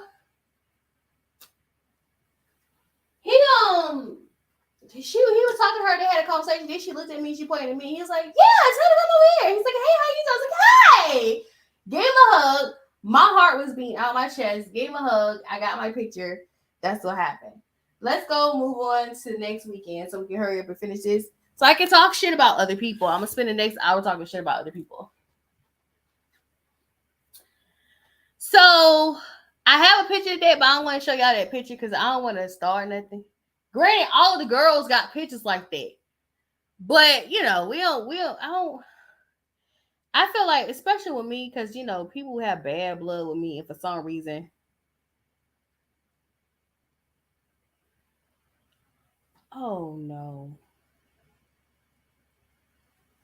he was talking to her. They had a conversation. Then she looked at me. She pointed at me. He was like, yeah, tell her to come over here. He's like, hey, how you doing? I was like, hey. Gave him a hug. My heart was beating out my chest. Gave him a hug. I got my picture. That's what happened. Let's go move on to next weekend so we can hurry up and finish this. So I can talk shit about other people. I'm going to spend the next hour talking shit about other people. So I have a picture of that, but I don't want to show y'all that picture because I don't want to start nothing. Granted, all the girls got pictures like that. But, you know, I feel like, especially with me, because, you know, people have bad blood with me, and for some reason. Oh, no.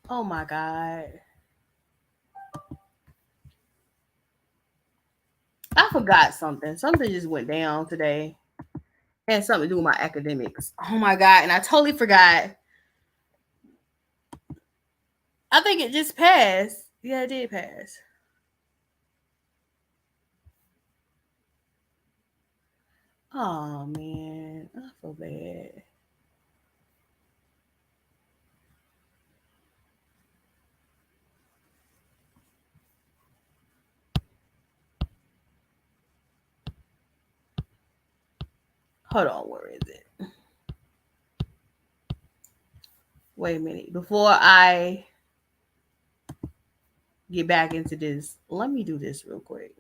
Oh, my God. I forgot something. Something just went down today. It had something to do with my academics. Oh, my God. And I totally forgot. I think it just passed. Yeah, it did pass. Oh, man. I feel bad. Hold on, where is it? Wait a minute. Before I get back into this, let me do this real quick.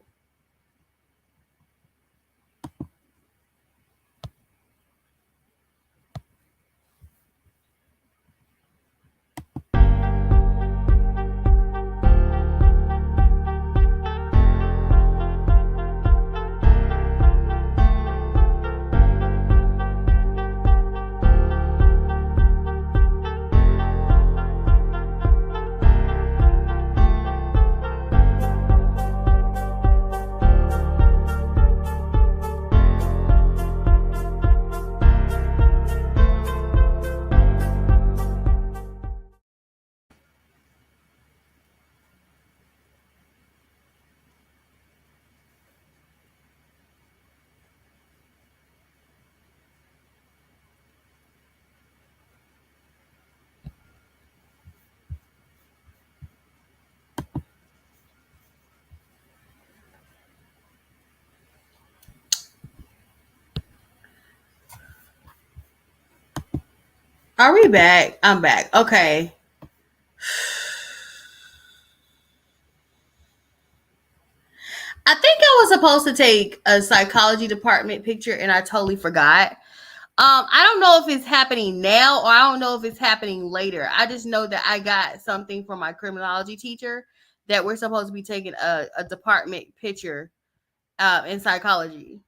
Are we back? I'm back. Okay. I think I was supposed to take a psychology department picture and I totally forgot. I don't know if it's happening now or I don't know if it's happening later. I just know that I got something from my criminology teacher that we're supposed to be taking a department picture in psychology.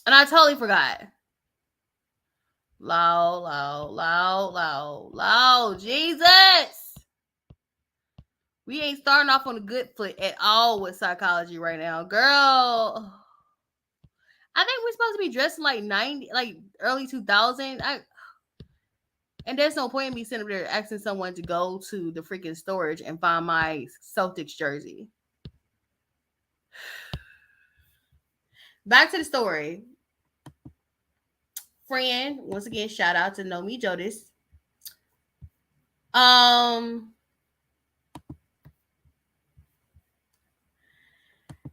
And I totally forgot. Low, Jesus. We ain't starting off on a good foot at all with psychology right now, girl. I think we're supposed to be dressing like 90, like early 2000. And there's no point in me sitting there asking someone to go to the freaking storage and find my Celtics jersey. Back to the story. Friend, once again, shout out to Know Me Jodis. Um,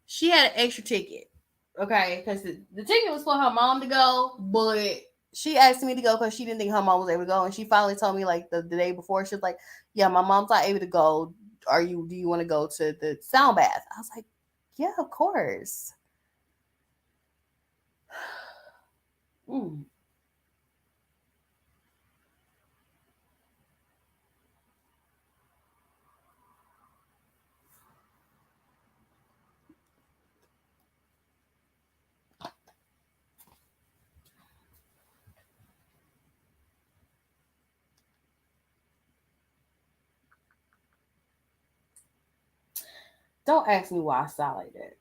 she had an extra ticket, okay, because the ticket was for her mom to go, but she asked me to go because she didn't think her mom was able to go, and she finally told me like the day before, she was like, "Yeah, my mom's not able to go. Do you want to go to the sound bath?" I was like, "Yeah, of course." Mm. Don't ask me why I sound like that.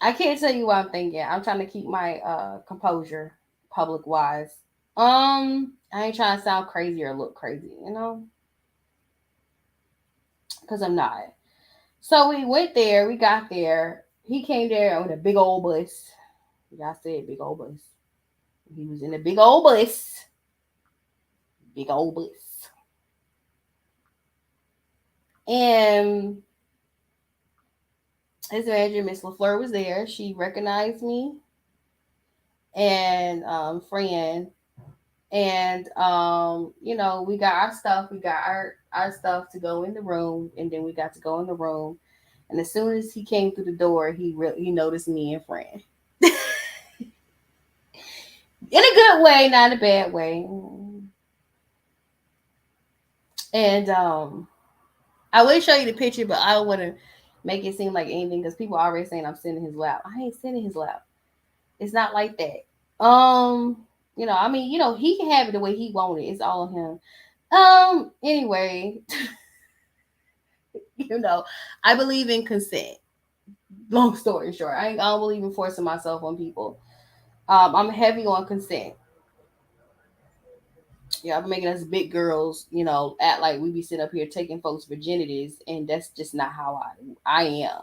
I can't tell you what I'm thinking. I'm trying to keep my composure public wise. I ain't trying to sound crazy or look crazy, because I'm not. So we went there. We got there. He came there with a big old bus. Y'all said big old bus. He was in a big old bus. Big old bus. And his manager, Miss LaFleur, was there. She recognized me and friend. And we got our stuff. We got our stuff to go in the room, and then we got to go in the room. And as soon as he came through the door, he noticed me and friend. In a good way, not a bad way. And I will show you the picture, but I don't want to make it seem like anything because people are already saying I'm sitting in his lap. I ain't sitting in his lap. It's not like that. He can have it the way he wanted. It's all him. Anyway, I believe in consent. Long story short, I don't believe in forcing myself on people. I'm heavy on consent. Yeah, I'm making us big girls, act like we be sitting up here taking folks' virginities, and that's just not how I am.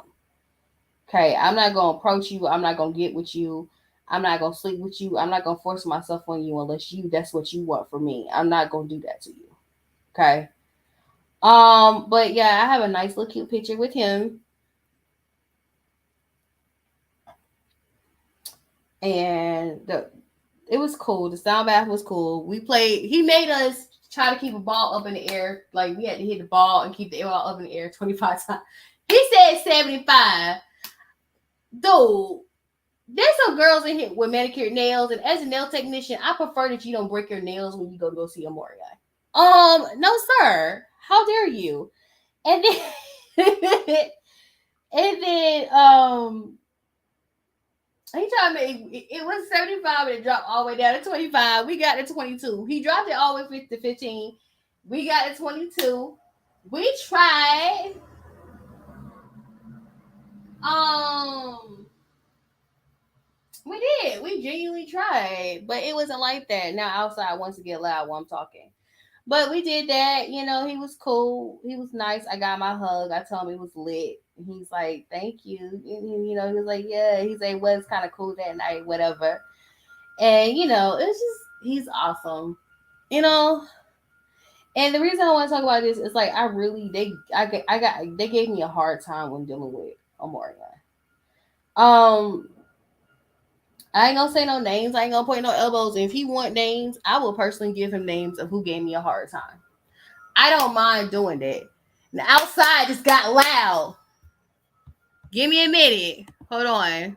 Okay, I'm not gonna approach you. I'm not gonna get with you. I'm not gonna sleep with you. I'm not gonna force myself on you unless that's what you want for me. I'm not gonna do that to you. Okay. But yeah, I have a nice little cute picture with him. And it was cool. The sound bath was cool. We played. He made us try to keep a ball up in the air. Like we had to hit the ball and keep the ball up in the air 25 times. He said 75. Dude, there's some girls in here with manicured nails, and as a nail technician, I prefer that you don't break your nails when you go see a Maury guy. No, sir. How dare you? And then, and then, he tried to make it was 75 and it dropped all the way down to 25. We got to 22. He dropped it all the way to 15. We got to 22. We tried. We did. We genuinely tried, but it wasn't like that. Now outside wants to get loud while I'm talking. But we did that. He was cool. He was nice. I got my hug. I told him it was lit. He's like, thank you. And, he was like, yeah. He said it was kind of cool that night, whatever. And, it's just, he's awesome. And the reason I want to talk about this is like, they gave me a hard time when dealing with Omarion. I ain't gonna say no names. I ain't gonna point no elbows. And if he want names, I will personally give him names of who gave me a hard time. I don't mind doing that. The outside just got loud. Give me a minute. Hold on.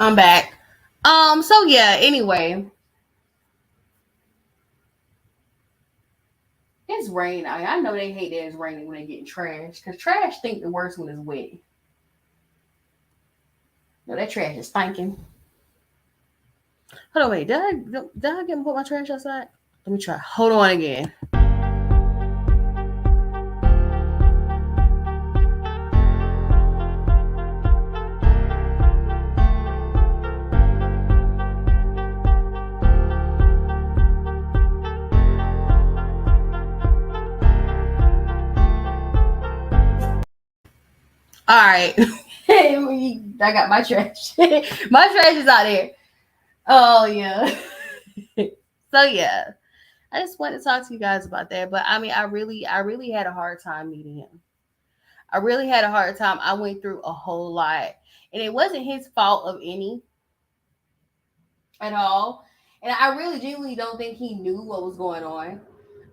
I'm back. So yeah, anyway. It's rain. I know they hate that it's raining when they getting trash. Because trash think the worst when it's wet. No, that trash is stinking. Hold on, wait. Did I get put my trash outside? Let me try. Hold on again. All right. I got my trash. My trash is out there. Oh yeah. So yeah. I just wanted to talk to you guys about that. But I mean, I really had a hard time meeting him. I really had a hard time. I went through a whole lot. And it wasn't his fault of any at all. And I really genuinely don't think he knew what was going on.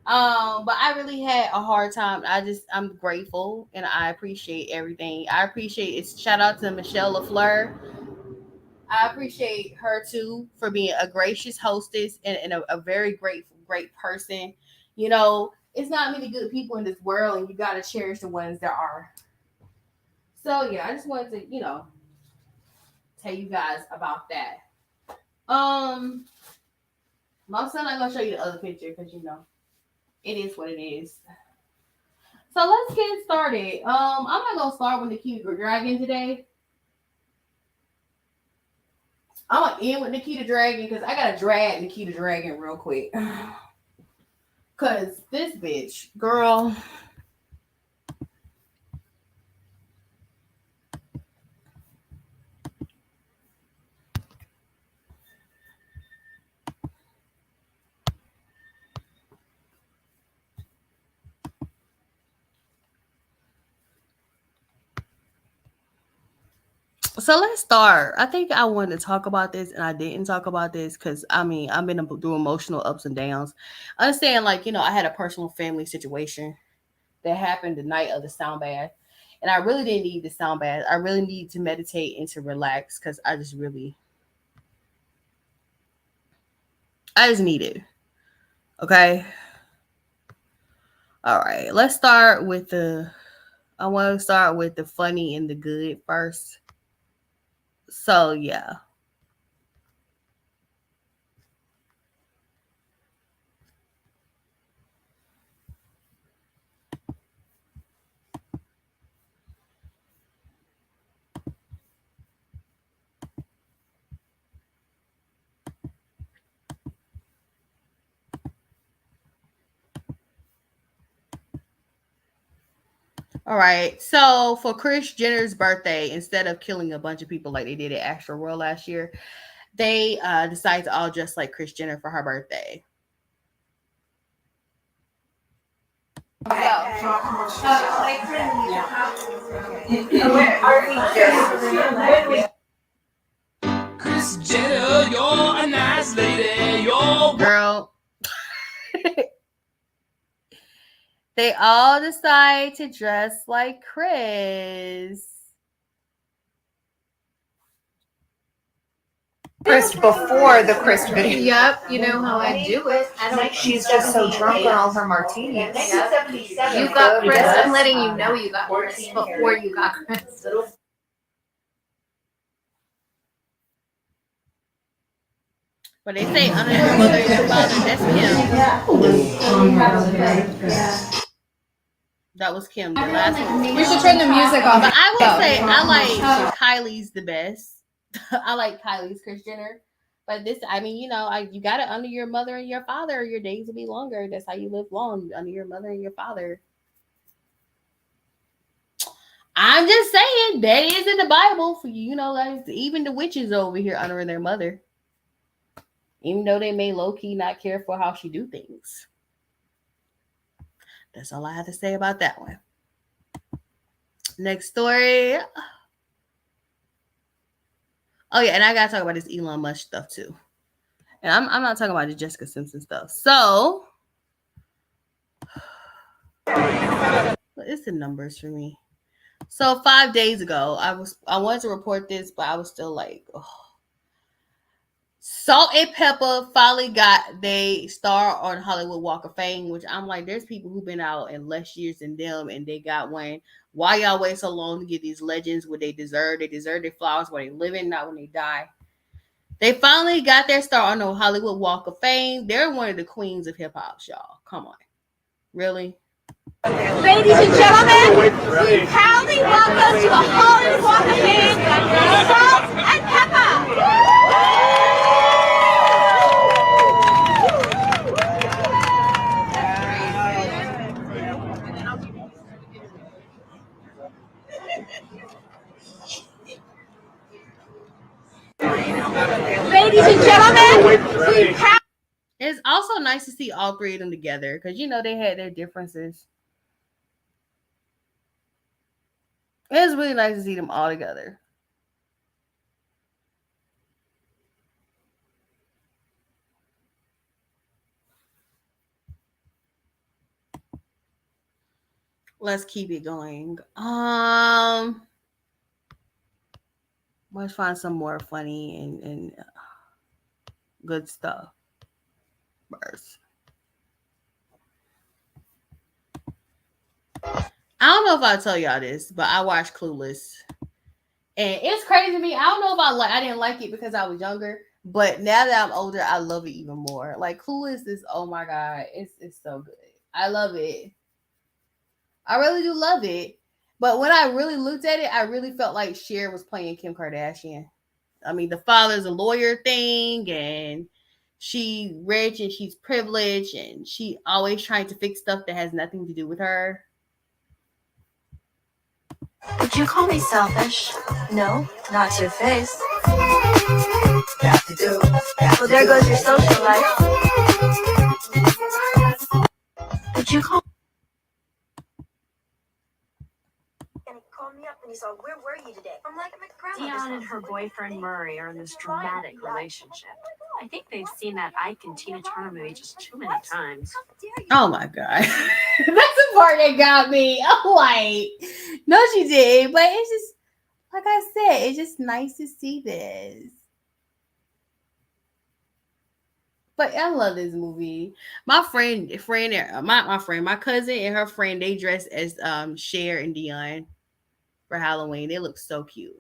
But I really had a hard time. I'm grateful and I appreciate everything. I appreciate it. Shout out to Michelle LaFleur. I appreciate her too for being a gracious hostess and a very great person. You know, it's not many good people in this world, and you gotta cherish the ones there are. So yeah, I just wanted to, tell you guys about that. My son, I'm gonna show you the other picture because it is what it is. So let's get started. I'm not gonna start with Nikita Dragun today. I'm gonna end with Nikita Dragun because I gotta drag Nikita Dragun real quick. Cause this bitch, girl. So let's start. I think I wanted to talk about this and I didn't talk about this because I've been through emotional ups and downs. Understand, I had a personal family situation that happened the night of the sound bath. And I really didn't need the sound bath. I really need to meditate and to relax because I just need it. Okay. All right. Let's start with I want to start with the funny and the good first. So yeah. All right. So for Kris Jenner's birthday, instead of killing a bunch of people like they did at Astro World last year, they decided to all dress like Kris Jenner for her birthday. Kris Jenner, you're a nice lady. You're girl. They all decide to dress like Kris. Kris before the Kris video. Yep, you know how I do it. She's just so drunk on all her martinis. Yep. You got Kris. I'm letting you know you got Kris before you got Kris. But they say under your mother and your father, that's Kim. That was Kim. The last one. We should turn the music off. But I will say I like Kylie's the best. I like Kylie's Kris Jenner. But this, you got it under your mother and your father. Your days will be longer. That's how you live long, under your mother and your father. I'm just saying that is in the Bible for you. Guys, even the witches over here honoring their mother, even though they may low key not care for how she do things. That's all I have to say about that one. Next story. Oh yeah, and I gotta talk about this Elon Musk stuff too. And I'm not talking about the Jessica Simpson stuff. So, it's the numbers for me. So 5 days ago, I wanted to report this, but I was still like, oh. Salt and Pepper finally got they star on Hollywood Walk of Fame, which I'm like, there's people who've been out in less years than them, and they got one. Why y'all wait so long to get these legends what they deserve? They deserve their flowers when they living, not when they die. They finally got their star on the Hollywood Walk of Fame. They're one of the queens of hip hop, y'all. Come on, really? Ladies and gentlemen, proudly welcome to the Hollywood Walk of Fame, Salt and Pepper. Ladies and gentlemen, It's also nice to see all three of them together because they had their differences. It's really nice to see them all together. Let's keep it going. Let's find some more funny and good stuff first. I don't know if I tell y'all this, but I watched Clueless, and it's crazy to me. I don't know if I didn't like it because I was younger, but now that I'm older, I love it even more. Like Clueless is, oh my god, it's so good. I love it. I really do love it. But when I really looked at it, I really felt like Cher was playing Kim Kardashian. I mean, the father's a lawyer thing, and she rich and she's privileged, and she always trying to fix stuff that has nothing to do with her. Would you call me selfish? No, not to your face. Well, there goes your social life. Would you call? And he called me up and he said, "Where were you today?" I'm like, "I'm at grandmother's Dion and house." her boyfriend Murray are in this dramatic relationship. I think they've seen that Ike and Tina Turner movie just too many times. How dare you? Oh my god. That's the part that got me. I'm like, no, she did. But it's just, like I said, it's just nice to see this. But I love this movie. My cousin and her friend, they dressed as Cher and Dion for Halloween. They look so cute.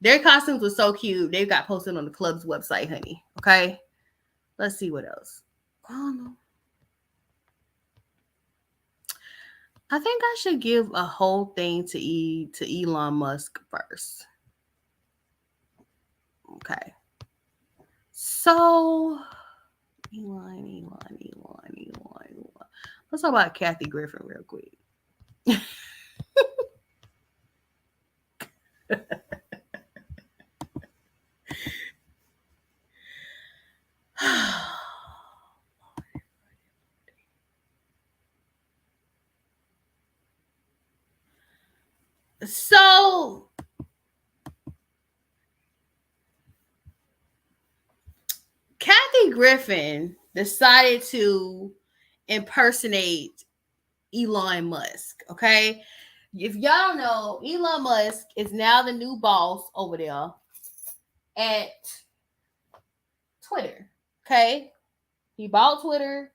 Their costumes were so cute. They got posted on the club's website, honey. Okay. Let's see what else. I don't know. I think I should give a whole thing to Elon Musk first. Okay. So Elon. Let's talk about Kathy Griffin real quick. So Kathy Griffin decided to impersonate Elon Musk. Okay. If y'all don't know, Elon Musk is now the new boss over there at Twitter. Okay. He bought Twitter.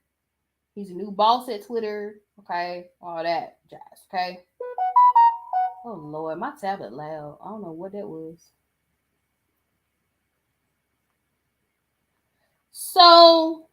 He's a new boss at Twitter. Okay. All that jazz. Okay. Oh Lord, my tablet loud. I don't know what that was. So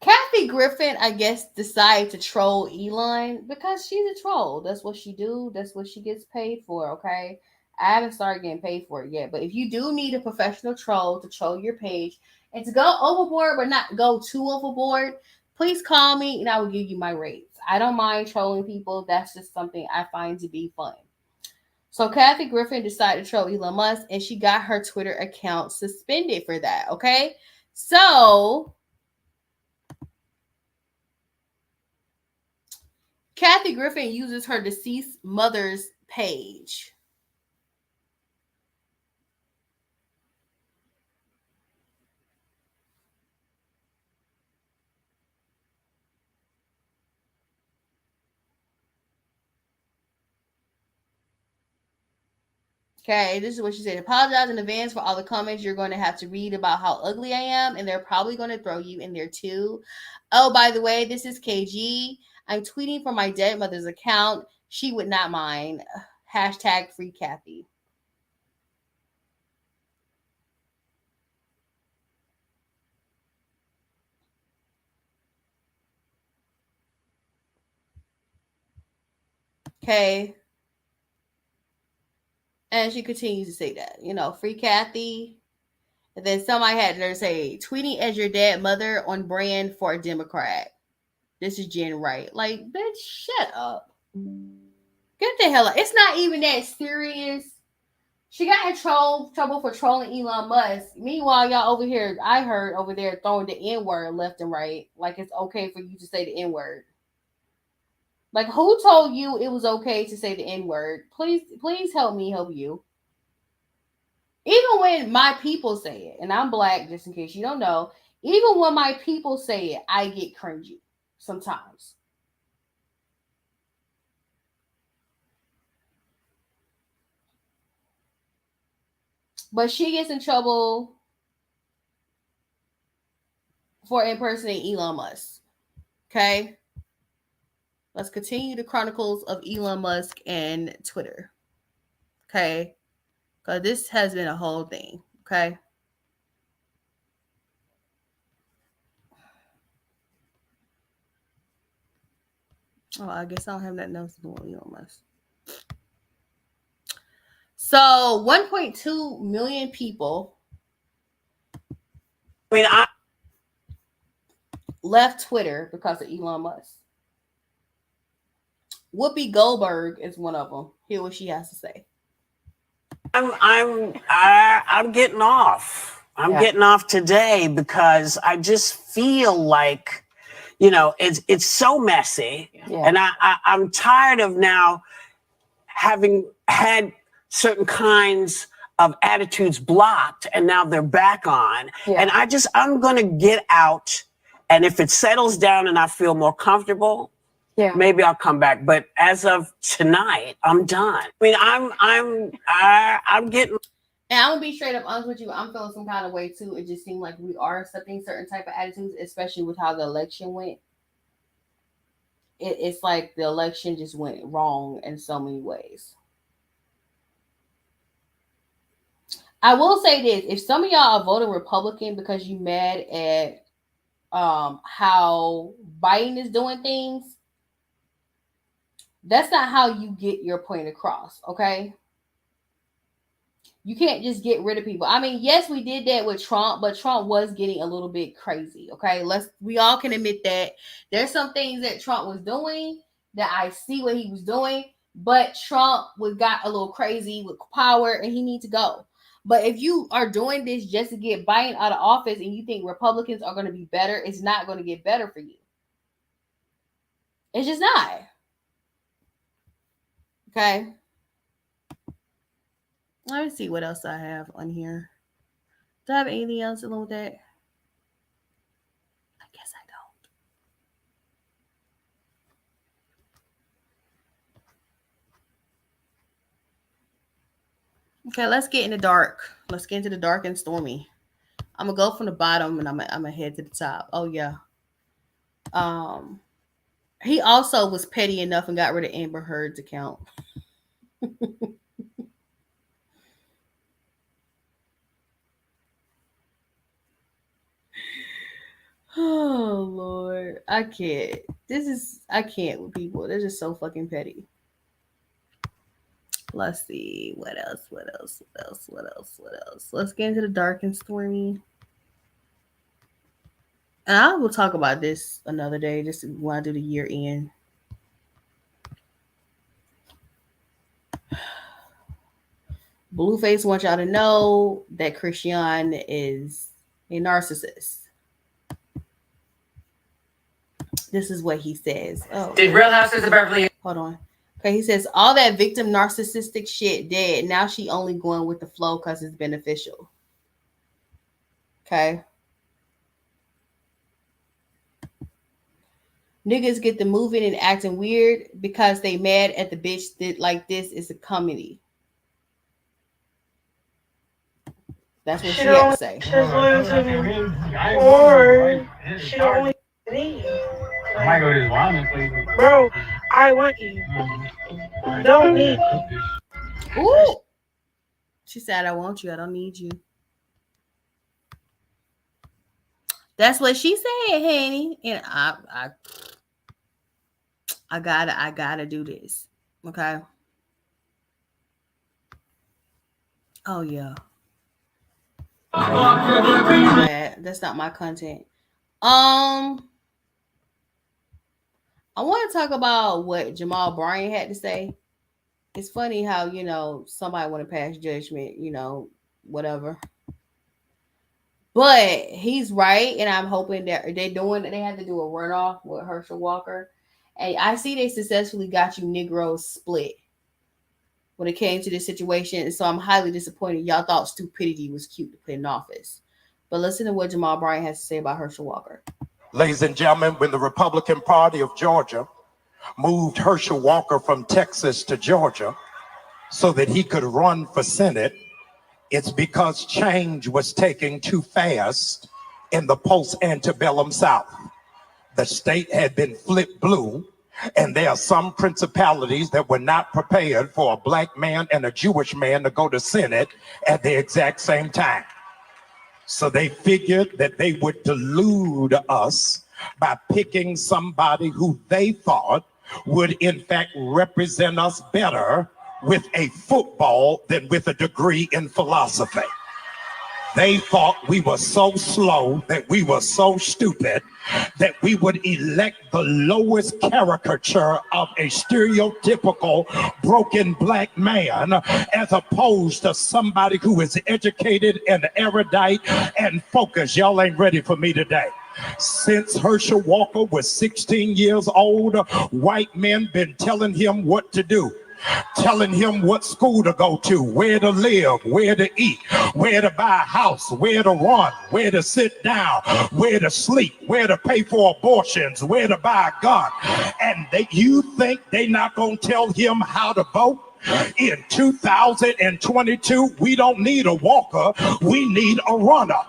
Kathy Griffin, I guess, decided to troll Elon because she's a troll. That's what she do. That's what she gets paid for. Okay. I haven't started getting paid for it yet, but if you do need a professional troll to troll your page and to go overboard but not go too overboard, please call me and I will give you my rates. I don't mind trolling people. That's just something I find to be fun. So Kathy Griffin decided to troll Elon Musk and she got her Twitter account suspended for that. Okay. So Kathy Griffin uses her deceased mother's page. Okay, this is what she said. Apologize in advance for all the comments you're going to have to read about how ugly I am, and they're probably going to throw you in there too. Oh, by the way, this is KG. I'm tweeting from my dead mother's account. She would not mind. Hashtag free Kathy. Okay. And she continues to say that, free Kathy. And then somebody had to say, tweeting as your dead mother on brand for a Democrat. This is Jen Wright. Like, bitch, shut up. Get the hell out. It's not even that serious. She got in trouble for trolling Elon Musk. Meanwhile, y'all over here, I heard over there throwing the N-word left and right. Like it's okay for you to say the N-word. Like, who told you it was okay to say the N-word? Please help me help you. Even when my people say it, and I'm black, just in case you don't know, even when my people say it, I get cringy sometimes. But she gets in trouble for impersonating Elon Musk. Okay? Let's continue the chronicles of Elon Musk and Twitter. Okay? Because this has been a whole thing. Okay? Oh, I guess I don't have nothing else to do with Elon Musk. So 1.2 million people left Twitter because of Elon Musk. Whoopi Goldberg is one of them. Hear what she has to say. I'm getting off. I'm getting off today because I just feel like, it's so messy, and I'm tired of now having had certain kinds of attitudes blocked, and now they're back on. And I'm going to get out, and if it settles down and I feel more comfortable, maybe I'll come back. But as of tonight, I'm done. I mean, I'm getting. And I'm gonna be straight up honest with you. I'm feeling some kind of way too. It just seemed like we are accepting certain type of attitudes, especially with how the election went. It's like the election just went wrong in so many ways. I will say this: if some of y'all are voting Republican because you mad at how Biden is doing things, that's not how you get your point across, okay? You can't just get rid of people. I mean, yes, we did that with Trump, but Trump was getting a little bit crazy, okay? We all can admit that. There's some things that Trump was doing that I see what he was doing, but Trump got a little crazy with power and he needs to go. But if you are doing this just to get Biden out of office and you think Republicans are going to be better, it's not going to get better for you. It's just not. Okay. Let me see what else I have on here. Do I have anything else along with that? I guess I don't. Okay, let's get in the dark. Let's get into the dark and stormy. I'm gonna go from the bottom and I'm gonna head to the top. Oh yeah. He also was petty enough and got rid of Amber Heard's account. Oh Lord, I can't. I can't with people. They're just so fucking petty. Let's see what else. Let's get into the dark and stormy. And I will talk about this another day. Just want to do the year end. Blueface wants y'all to know that Christian is a narcissist. This is what he says. Oh, did Real Houses of Beverly? Hold on. Okay, he says all that victim narcissistic shit dead. Now she only going with the flow because it's beneficial. Okay. Niggas get the moving and acting weird because they mad at the bitch that like this is a comedy. That's what she had to say. She's loyal to me, or she don't only me. Bro, I want you. Don't need me. Ooh. She said, I want you. I don't need you. That's what she said, honey. And I gotta do this. Okay. Oh yeah. That's not my content. I want to talk about what Jamal Bryant had to say. It's funny how, somebody want to pass judgment, whatever. But he's right, and I'm hoping that they had to do a runoff with Herschel Walker. And I see they successfully got you Negroes split when it came to this situation. So I'm highly disappointed. Y'all thought stupidity was cute to put in office. But listen to what Jamal Bryant has to say about Herschel Walker. Ladies and gentlemen, when the Republican Party of Georgia moved Herschel Walker from Texas to Georgia so that he could run for Senate, it's because change was taking too fast in the post-antebellum South. The state had been flipped blue, and there are some principalities that were not prepared for a black man and a Jewish man to go to Senate at the exact same time. So they figured that they would delude us by picking somebody who they thought would in fact represent us better with a football than with a degree in philosophy. They thought we were so slow, that we were so stupid, that we would elect the lowest caricature of a stereotypical broken black man as opposed to somebody who is educated and erudite and focused. Y'all ain't ready for me today. Since Herschel Walker was 16 years old, white men been telling him what to do, telling him what school to go to, where to live, where to eat, where to buy a house, where to run, where to sit down, where to sleep, where to pay for abortions, where to buy a gun. And you think they not gonna tell him how to vote? In 2022, we don't need a walker, we need a runner.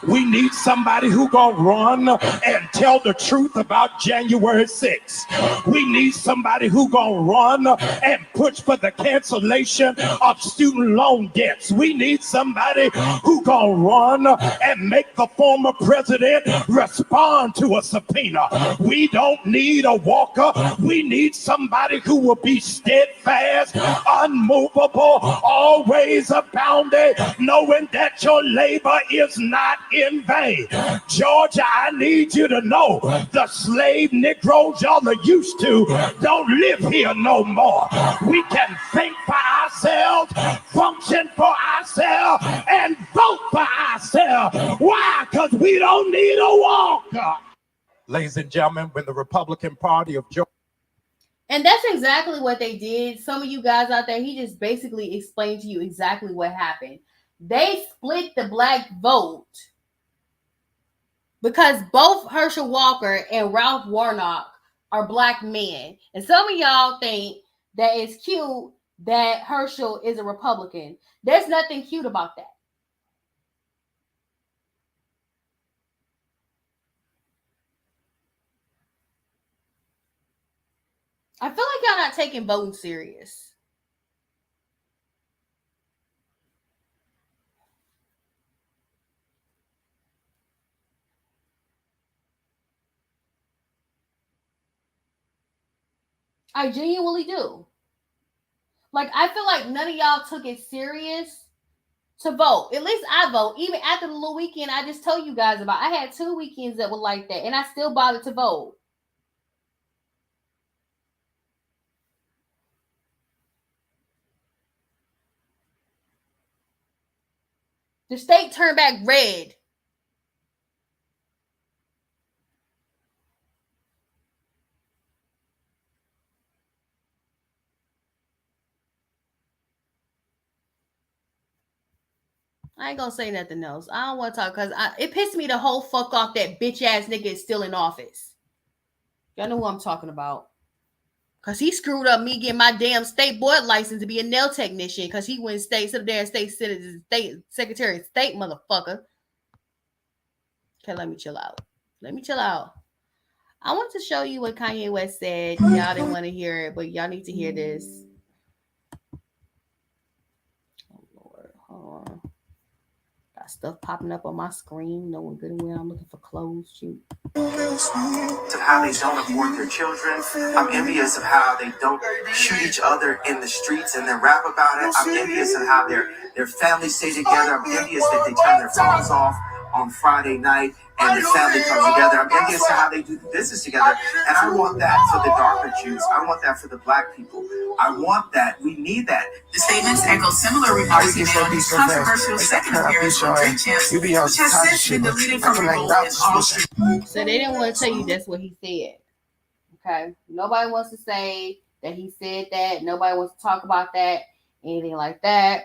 We need somebody who gonna run and tell the truth about January 6th. We need somebody who gonna run and push for the cancellation of student loan debts. We need somebody who gonna run and make the former president respond to a subpoena. We don't need a walker, we need somebody who will be steadfast, unmovable, always abounding, knowing that your labor is not in vain. Georgia, I need you to know the slave Negroes y'all are used to don't live here no more. We can think for ourselves, function for ourselves, and vote for ourselves. Why? Because we don't need a walker. Ladies and gentlemen, when the Republican Party of Georgia. And that's exactly what they did. Some of you guys out there, he just basically explained to you exactly what happened. They split the black vote because both Herschel Walker and Ralph Warnock are black men. And some of y'all think that it's cute that Herschel is a Republican. There's nothing cute about that. I feel like y'all not taking voting serious. I genuinely do. Like, I feel like none of y'all took it serious to vote. At least I vote. Even after the little weekend I just told you guys about. I had 2 weekends that were like that, and I still bothered to vote. The state turned back red. I ain't gonna say nothing else. I don't want to talk because it pissed me the whole fuck off that bitch ass nigga is still in office. Y'all know who I'm talking about. Because he screwed up me getting my damn state board license to be a nail technician because he went sit up there and state secretary of state, motherfucker. Okay, let me chill out. I want to show you what Kanye West said. Y'all didn't want to hear it, but y'all need to hear this. Oh, Lord. Hold on. Got stuff popping up on my screen. Knowing good and well I'm looking for clothes. Shoot. Of how they don't abort their children. I'm envious of how they don't shoot each other in the streets and then rap about it. I'm envious of how their families stay together. I'm envious that they turn their phones off on Friday night and the family comes together. I'm envious of how they do the business together. And I want that for the darker Jews. I want that for the black people. I want that. We need that. The statements echo similar remarks he made on his controversial second appearance from Drink Champs, which has since been deleted from the poll in all streams. So they didn't want to tell you that's what he said. Okay? Nobody wants to say that he said that. Nobody wants to talk about that. Anything like that.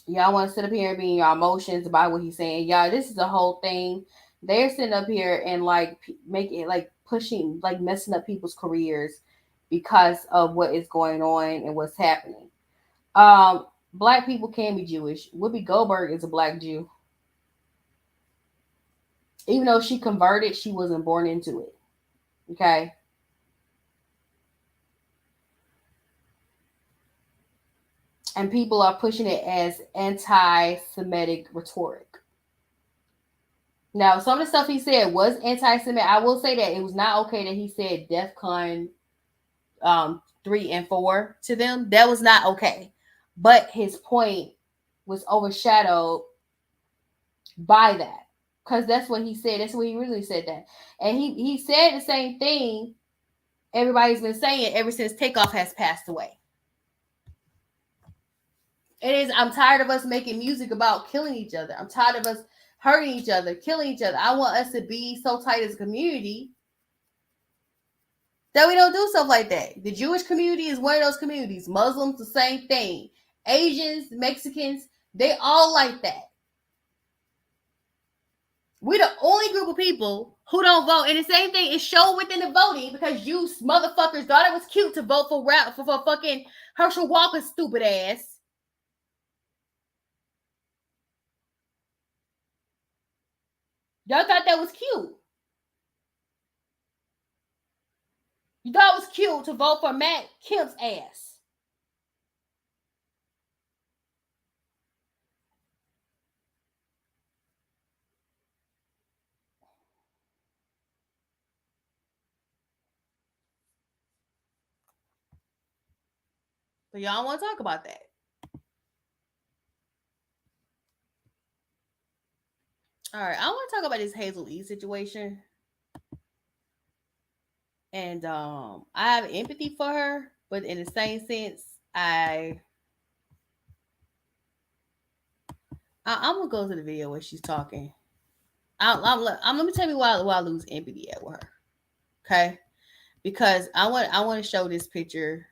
Y'all want to sit up here and be in your emotions about what he's saying. Y'all, this is the whole thing. They're sitting up here and like making like pushing, like messing up people's careers because of what is going on and what's happening. Black people can be Jewish. Whoopi Goldberg is a black Jew. Even though she converted, she wasn't born into it. Okay. And people are pushing it as anti-Semitic rhetoric. Now, some of the stuff he said was anti-Semitic. I will say that it was not okay that he said DEFCON 3 and 4 to them. That was not okay. But his point was overshadowed by that. Because that's what he said. That's what he really said that. And he said the same thing everybody's been saying ever since Takeoff has passed away. I'm tired of us making music about killing each other. I'm tired of us hurting each other, killing each other. I want us to be so tight as a community that we don't do stuff like that. The Jewish community is one of those communities. Muslims, the same thing. Asians, Mexicans, they all like that. We're the only group of people who don't vote. And the same thing is shown within the voting because you motherfuckers thought it was cute to vote for fucking Herschel Walker's stupid ass. Y'all thought that was cute. You thought it was cute to vote for Matt Kemp's ass. But y'all want to talk about that. All right, I want to talk about this Hazel E situation. And I have empathy for her, but in the same sense, I'm gonna go to the video where she's talking. Let me tell you why I lose empathy with her. Okay, because I want to show this picture.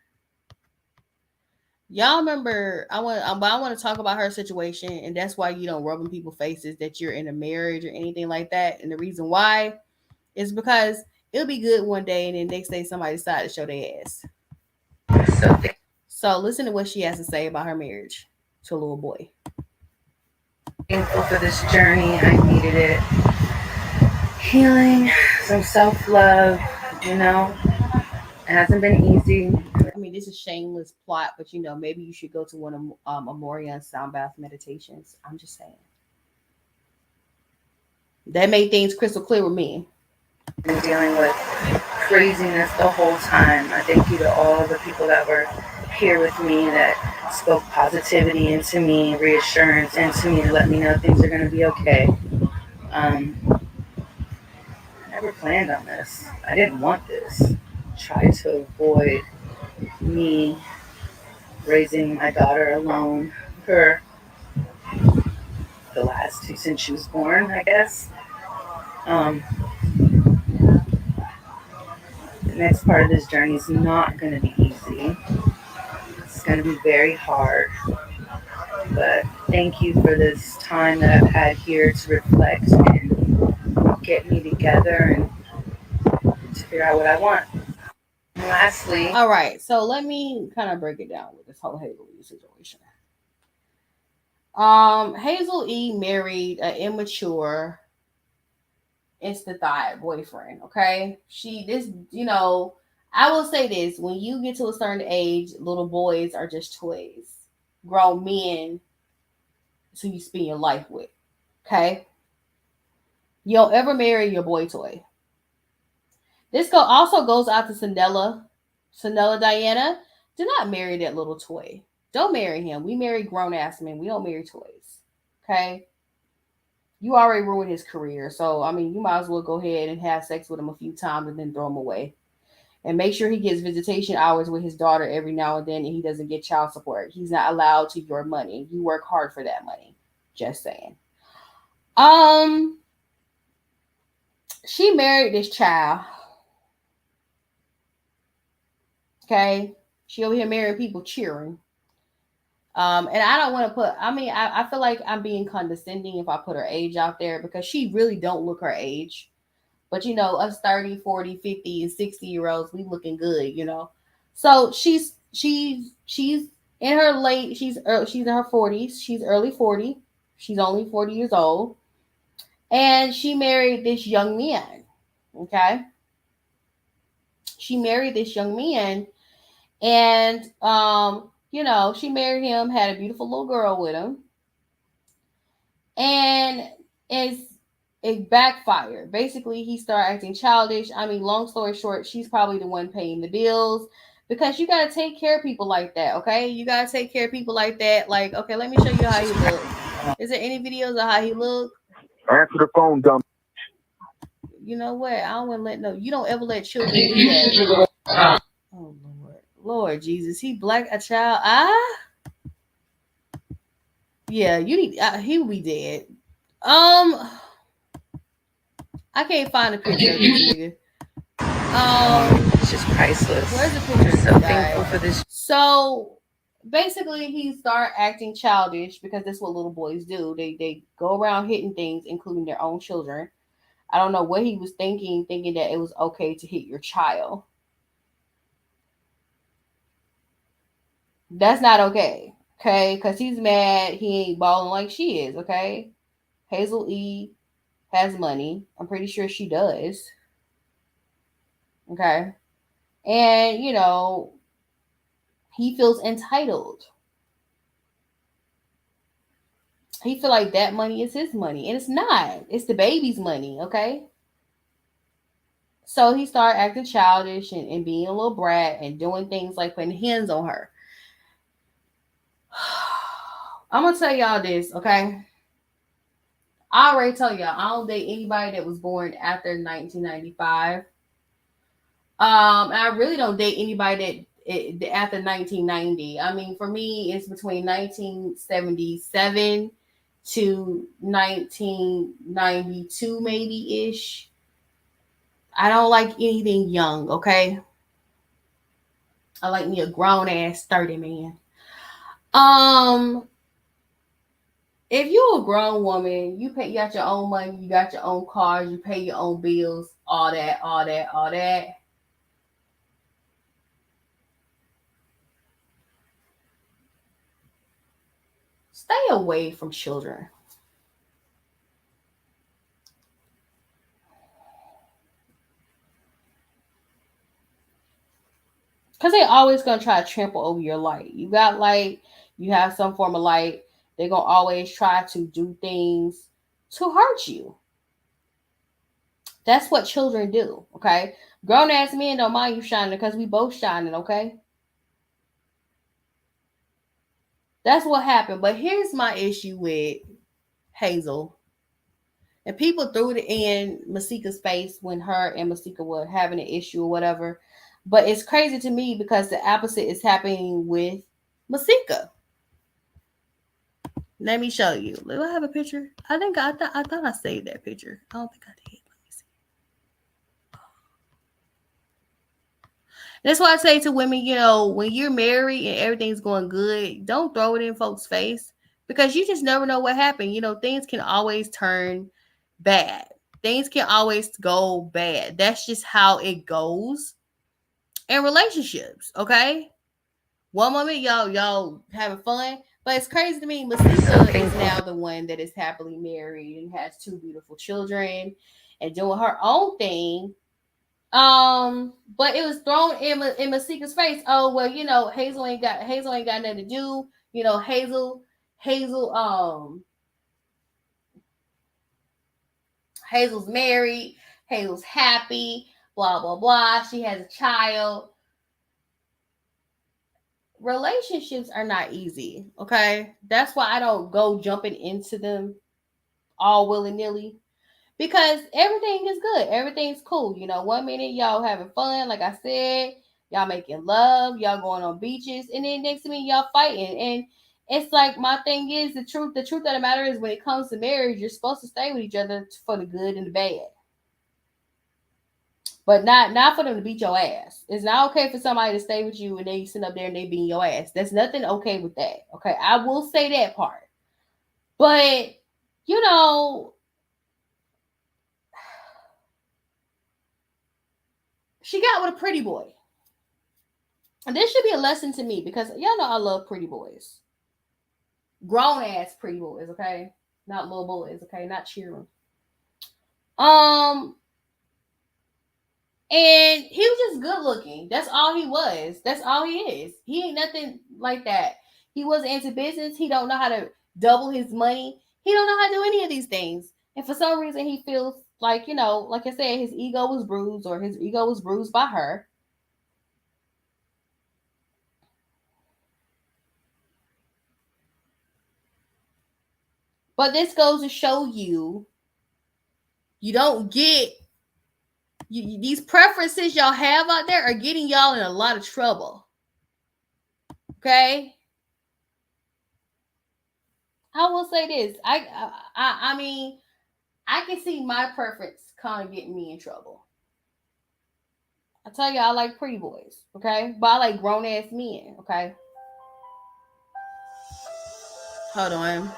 Y'all remember? I want to talk about her situation, and that's why you don't rub in people's faces that you're in a marriage or anything like that. And the reason why is because it'll be good one day, and then next day somebody decides to show their ass. So listen to what she has to say about her marriage to a little boy. Thankful for this journey. I needed it. Healing, some self-love, It hasn't been easy. I mean, this is shameless plot, but maybe you should go to one of Amorian's sound bath meditations. I'm just saying. That made things crystal clear with me. Been dealing with craziness the whole time. I thank you to all the people that were here with me that spoke positivity into me, reassurance into me to let me know things are going to be okay. I never planned on this. I didn't want this. I tried to avoid me raising my daughter alone for the last two since she was born, I guess. The next part of this journey is not going to be easy. It's going to be very hard. But thank you for this time that I've had here to reflect and get me together and to figure out what I want. lastly, all right, so let me kind of break it down with this whole Hazel E situation. Hazel E married an immature, insta-thought boyfriend. Okay, I will say this: when you get to a certain age, little boys are just toys. Grown men, is who you spend your life with. Okay, you don't ever marry your boy toy. This also goes out to Sanella Diana. Do not marry that little toy. Don't marry him. We marry grown ass men. We don't marry toys. Okay? You already ruined his career. So, I mean, you might as well go ahead and have sex with him a few times and then throw him away. And make sure he gets visitation hours with his daughter every now and then and he doesn't get child support. He's not allowed to your money. You work hard for that money. Just saying. She married this child. Okay? She over here marrying people cheering. And I don't want to I feel like I'm being condescending if I put her age out there because she really don't look her age. But, us 30, 40, 50, and 60-year-olds, we looking good, So she's in her she's in her 40s. She's early 40. She's only 40 years old. And she married this young man. Okay? She married this young man. And, she married him, had a beautiful little girl with him. And it backfired. Basically, he started acting childish. I mean, long story short, she's probably the one paying the bills because you got to take care of people like that, okay? You got to take care of people like that. Like, okay, let me show you how he look. Is there any videos of how he look? Answer the phone, dumb. You know what? I don't want to you don't ever let children do that. Oh, Lord Jesus, he black a child. Yeah, you need. He will be dead. I can't find a picture of this nigga. It's just priceless. Where's the picture? I'm so thankful for this. So basically, he started acting childish because that's what little boys do. They go around hitting things, including their own children. I don't know what he was thinking that it was okay to hit your child. That's not okay. Okay, because he's mad he ain't balling like she is. Okay, Hazel E has money. I'm pretty sure she does. Okay. And, he feels entitled. He feel like that money is his money. And it's not. It's the baby's money, okay? So he started acting childish and being a little brat and doing things like putting hands on her. I'm going to tell y'all this, okay? I already told y'all, I don't date anybody that was born after 1995. I really don't date anybody that after 1990. I mean, for me, it's between 1977 to 1992, maybe ish. I don't like anything young. Okay, I like me a grown ass 30 man. If you're a grown woman, you got your own money, you got your own cars, you pay your own bills, all that. Stay away from children. Because they always going to try to trample over your light. You got light, you have some form of light. They're going to always try to do things to hurt you. That's what children do, okay? Grown-ass men don't mind you shining because we both shining, okay? That's what happened. But here's my issue with Hazel. And people threw it in Masika's face when her and Masika were having an issue or whatever. But it's crazy to me because the opposite is happening with Masika. Let me show you. Do I have a picture? I thought I saved that picture. I don't think I did. Let me see. That's why I say to women, when you're married and everything's going good, don't throw it in folks' face because you just never know what happened. Things can always turn bad. Things can always go bad. That's just how it goes. in relationships. Okay, one moment y'all having fun, but it's crazy to me. Masika is now the one that is happily married and has 2 beautiful children and doing her own thing. But it was thrown in Masika's face. Oh well, you know, Hazel ain't got nothing to do. You know, Hazel's married. Hazel's happy. Blah blah blah. She has a child. Relationships are not easy. Okay, that's why I don't go jumping into them all willy nilly. Because everything is good. Everything's cool. You know, one minute y'all having fun, like I said, y'all making love, y'all going on beaches, and then next minute y'all fighting. And it's like my thing is the truth of the matter is when it comes to marriage, you're supposed to stay with each other for the good and the bad. But not for them to beat your ass. It's not okay for somebody to stay with you and they sit up there and they beat your ass. There's nothing okay with that. Okay, I will say that part. But you know, she got with a pretty boy. And this should be a lesson to me because y'all know I love pretty boys. Grown ass pretty boys, okay? Not little boys, okay? Not cheering. And he was just good looking. That's all he was. That's all he is. He ain't nothing like that. He wasn't into business. He don't know how to double his money. He don't know how to do any of these things. And for some reason he feels like, you know, like I said, his ego was bruised or his ego was bruised by her. But this goes to show you, you don't get these preferences y'all have out there are getting y'all in a lot of trouble. Okay, I will say this. I mean, I can see my preference kind of getting me in trouble. I tell you, I like pretty boys. Okay, but I like grown ass men. Okay, hold on.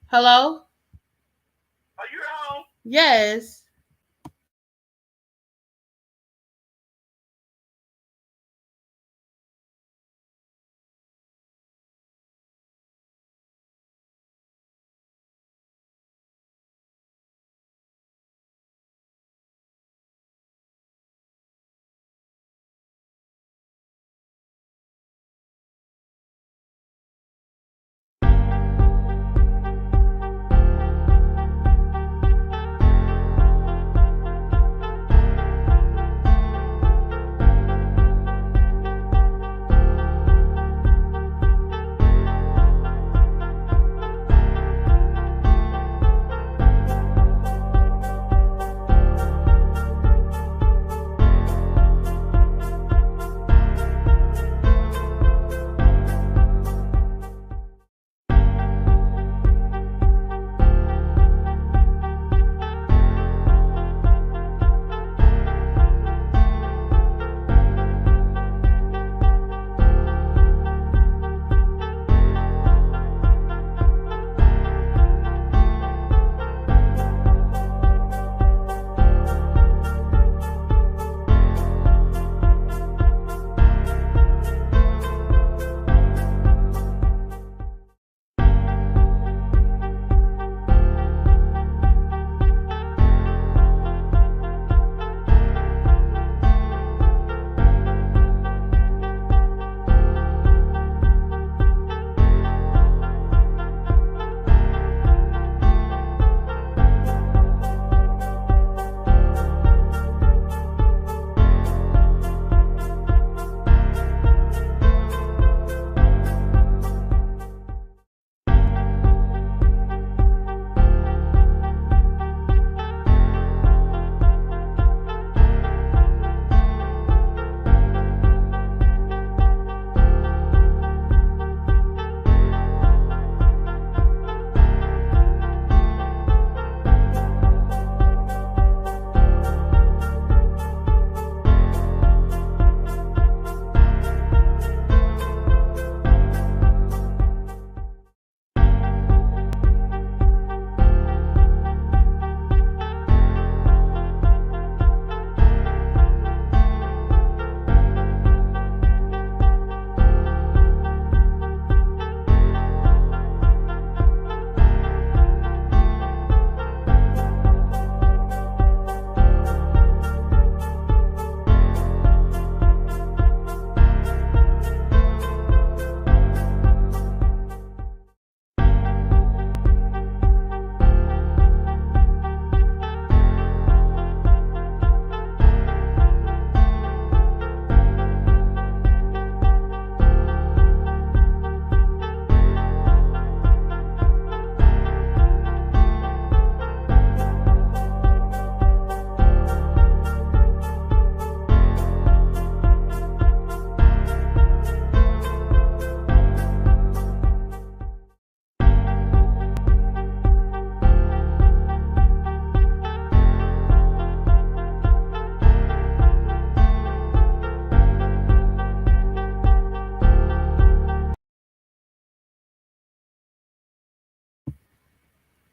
Hello? Are you home? Yes.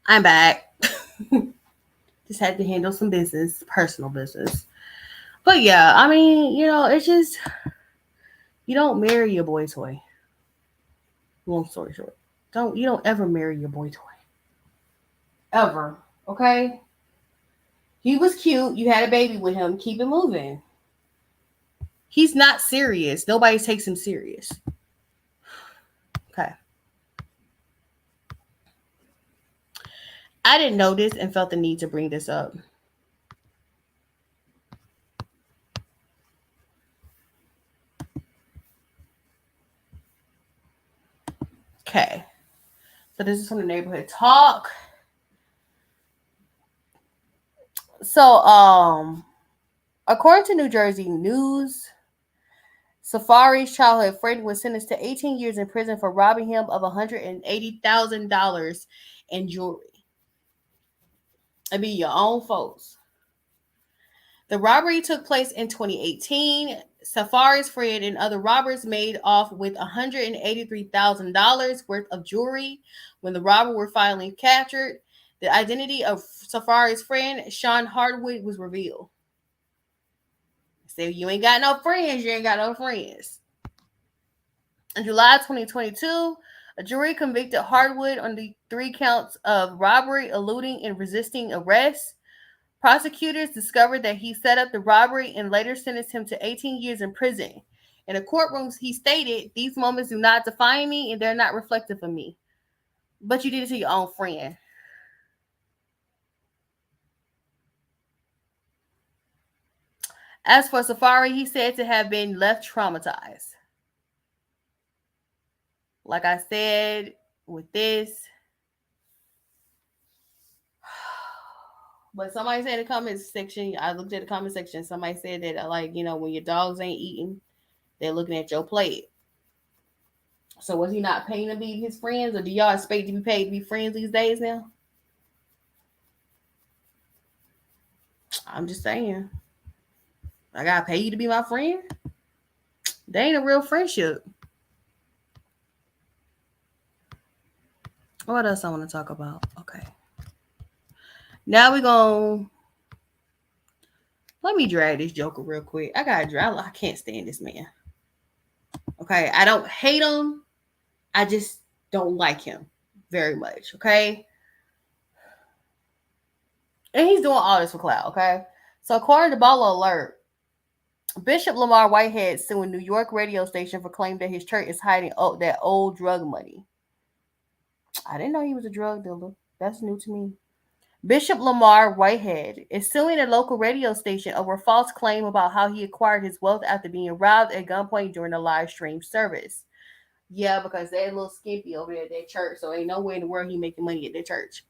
I'm back. Just had to handle some business, personal business. But yeah, I mean, it's just you don't marry your boy toy. Long story short, you don't ever marry your boy toy. Ever, okay? He was cute. You had a baby with him. Keep it moving. He's not serious. Nobody takes him serious. Okay. I didn't know this and felt the need to bring this up. Okay. So this is from the neighborhood talk. So, according to New Jersey News, Safari's childhood friend was sentenced to 18 years in prison for robbing him of $180,000 in jewelry. It'd be your own folks. The robbery took place in 2018. Safari's friend and other robbers made off with $183,000 worth of jewelry. When the robbers were finally captured, the identity of Safari's friend, Sean Hardwood, was revealed. Say you ain't got no friends, you ain't got no friends. In July 2022, a jury convicted Hardwood on the 3 counts of robbery, eluding, and resisting arrest. Prosecutors discovered that he set up the robbery and later sentenced him to 18 years in prison. In the courtrooms, he stated, "These moments do not define me and they're not reflective of me." But you did it to your own friend. As for Safari, he said to have been left traumatized. Like I said, with this, but somebody said in the comments section, I looked at the comment section, somebody said that, when your dogs ain't eating, they're looking at your plate. So was he not paying to be his friends, or do y'all expect to be paid to be friends these days now? I'm just saying. I gotta pay you to be my friend? They ain't a real friendship. What else I want to talk about? Okay. Now we're going. Let me drag this joker real quick. I can't stand this man. Okay. I don't hate him. I just don't like him very much. Okay. And he's doing all this for clout. Okay. So according to Ball Alert, Bishop Lamar Whitehead suing New York radio station for claiming that his church is hiding that old drug money. I didn't know he was a drug dealer. That's new to me. Bishop Lamar Whitehead is suing a local radio station over a false claim about how he acquired his wealth after being robbed at gunpoint during a live stream service. Yeah, because they're a little skimpy over there at their church, so ain't nowhere in the world he making money at their church.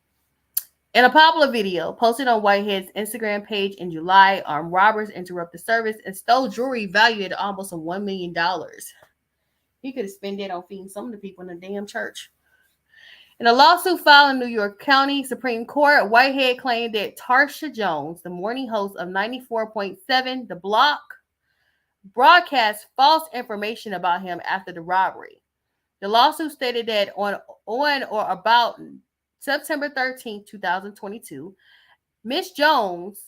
In a popular video posted on Whitehead's Instagram page in July, armed robbers interrupted the service and stole jewelry valued at almost $1 million. He could have spent it on feeding some of the people in the damn church. In a lawsuit filed in New York County Supreme Court, Whitehead claimed that Tarsha Jones, the morning host of 94.7 The Block, broadcast false information about him after the robbery. The lawsuit stated that on or about September 13, 2022, Miss Jones,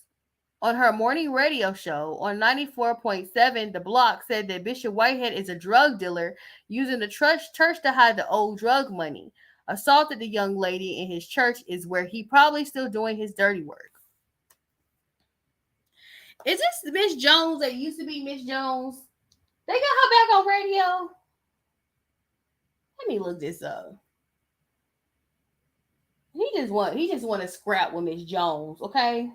on her morning radio show on 94.7 The Block, said that Bishop Whitehead is a drug dealer using the church to hide the old drug money. Assaulted the young lady in his church is where he probably still doing his dirty work. Is this Miss Jones that used to be Miss Jones? They got her back on radio? Let me look this up. He just want to scrap with Miss Jones, okay?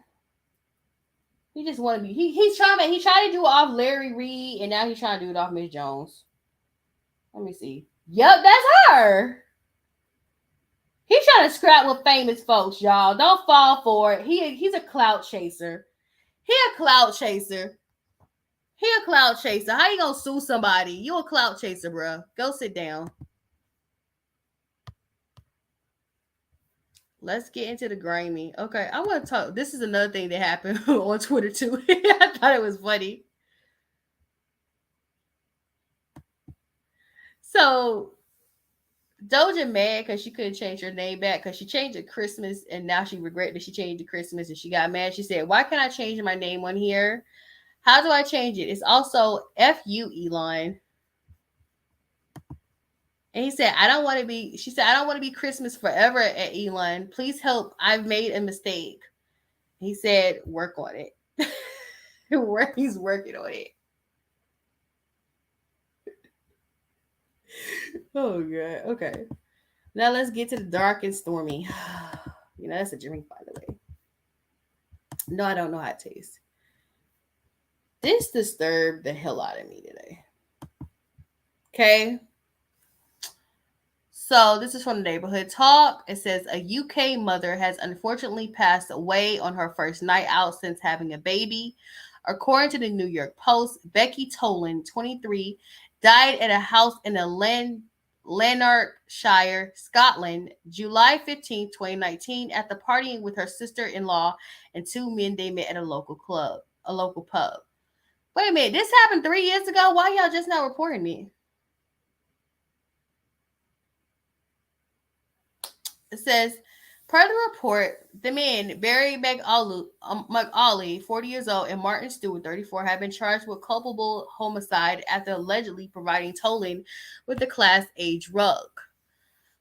He just want to be. He tried to do it off Larry Reed, and now he's trying to do it off Miss Jones. Let me see. Yep, that's her. He's trying to scrap with famous folks, y'all. Don't fall for it. He's a clout chaser. He a clout chaser. How you gonna sue somebody? You a clout chaser, bro. Go sit down. Let's get into the grimy. Okay, I want to talk. This is another thing that happened on Twitter too. I thought it was funny. So Doja mad because she couldn't change her name back because she changed it Christmas and now she regret that she changed it Christmas and she got mad. She said, "Why can't I change my name on here? How do I change it? It's also F-U, Elon." And he said, "I don't want to be," she said, "I don't want to be Christmas forever at Elon. Please help. I've made a mistake." He said, "Work on it." He's working on it. Oh, God. Okay. Now let's get to the dark and stormy. You know, that's a drink, by the way. No, I don't know how it tastes. This disturbed the hell out of me today. Okay. So this is from the Neighborhood Talk. It says a UK mother has unfortunately passed away on her first night out since having a baby. According to the New York Post, Becky Tolan, 23, died at a house in Lanarkshire, Scotland, July 15, 2019, after partying with her sister-in-law and two men they met at a local pub. Wait a minute, this happened 3 years ago? Why y'all just not reporting it? It says, per the report, the men, Barry McAuley, 40 years old, and Martin Stewart, 34, have been charged with culpable homicide after allegedly providing Tolan with the Class A drug.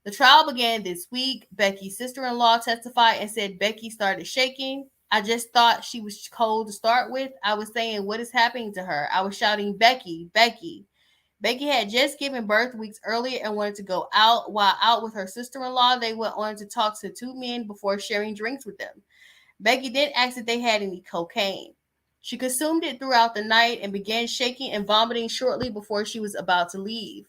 The trial began this week. Becky's sister-in-law testified and said Becky started shaking. "I just thought she was cold to start with. I was saying, what is happening to her? I was shouting, 'Becky, Becky.' Becky had just given birth weeks earlier and wanted to go out. While out with her sister-in-law, they went on to talk to two men before sharing drinks with them. Becky then asked if they had any cocaine. She consumed it throughout the night and began shaking and vomiting shortly before she was about to leave.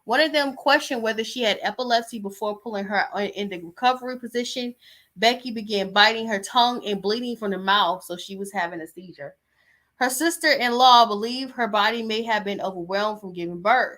One of them questioned whether she had epilepsy before pulling her in the recovery position. Becky began biting her tongue and bleeding from the mouth, so she was having a seizure. Her sister-in-law believed her body may have been overwhelmed from giving birth.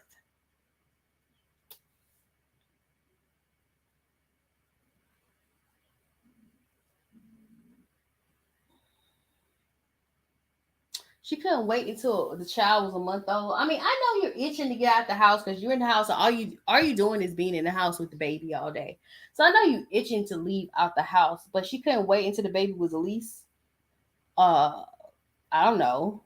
She couldn't wait until the child was a month old. I mean, I know you're itching to get out the house because you're in the house. And all you doing is being in the house with the baby all day. So I know you itching to leave out the house, but she couldn't wait until the baby was at least, I don't know.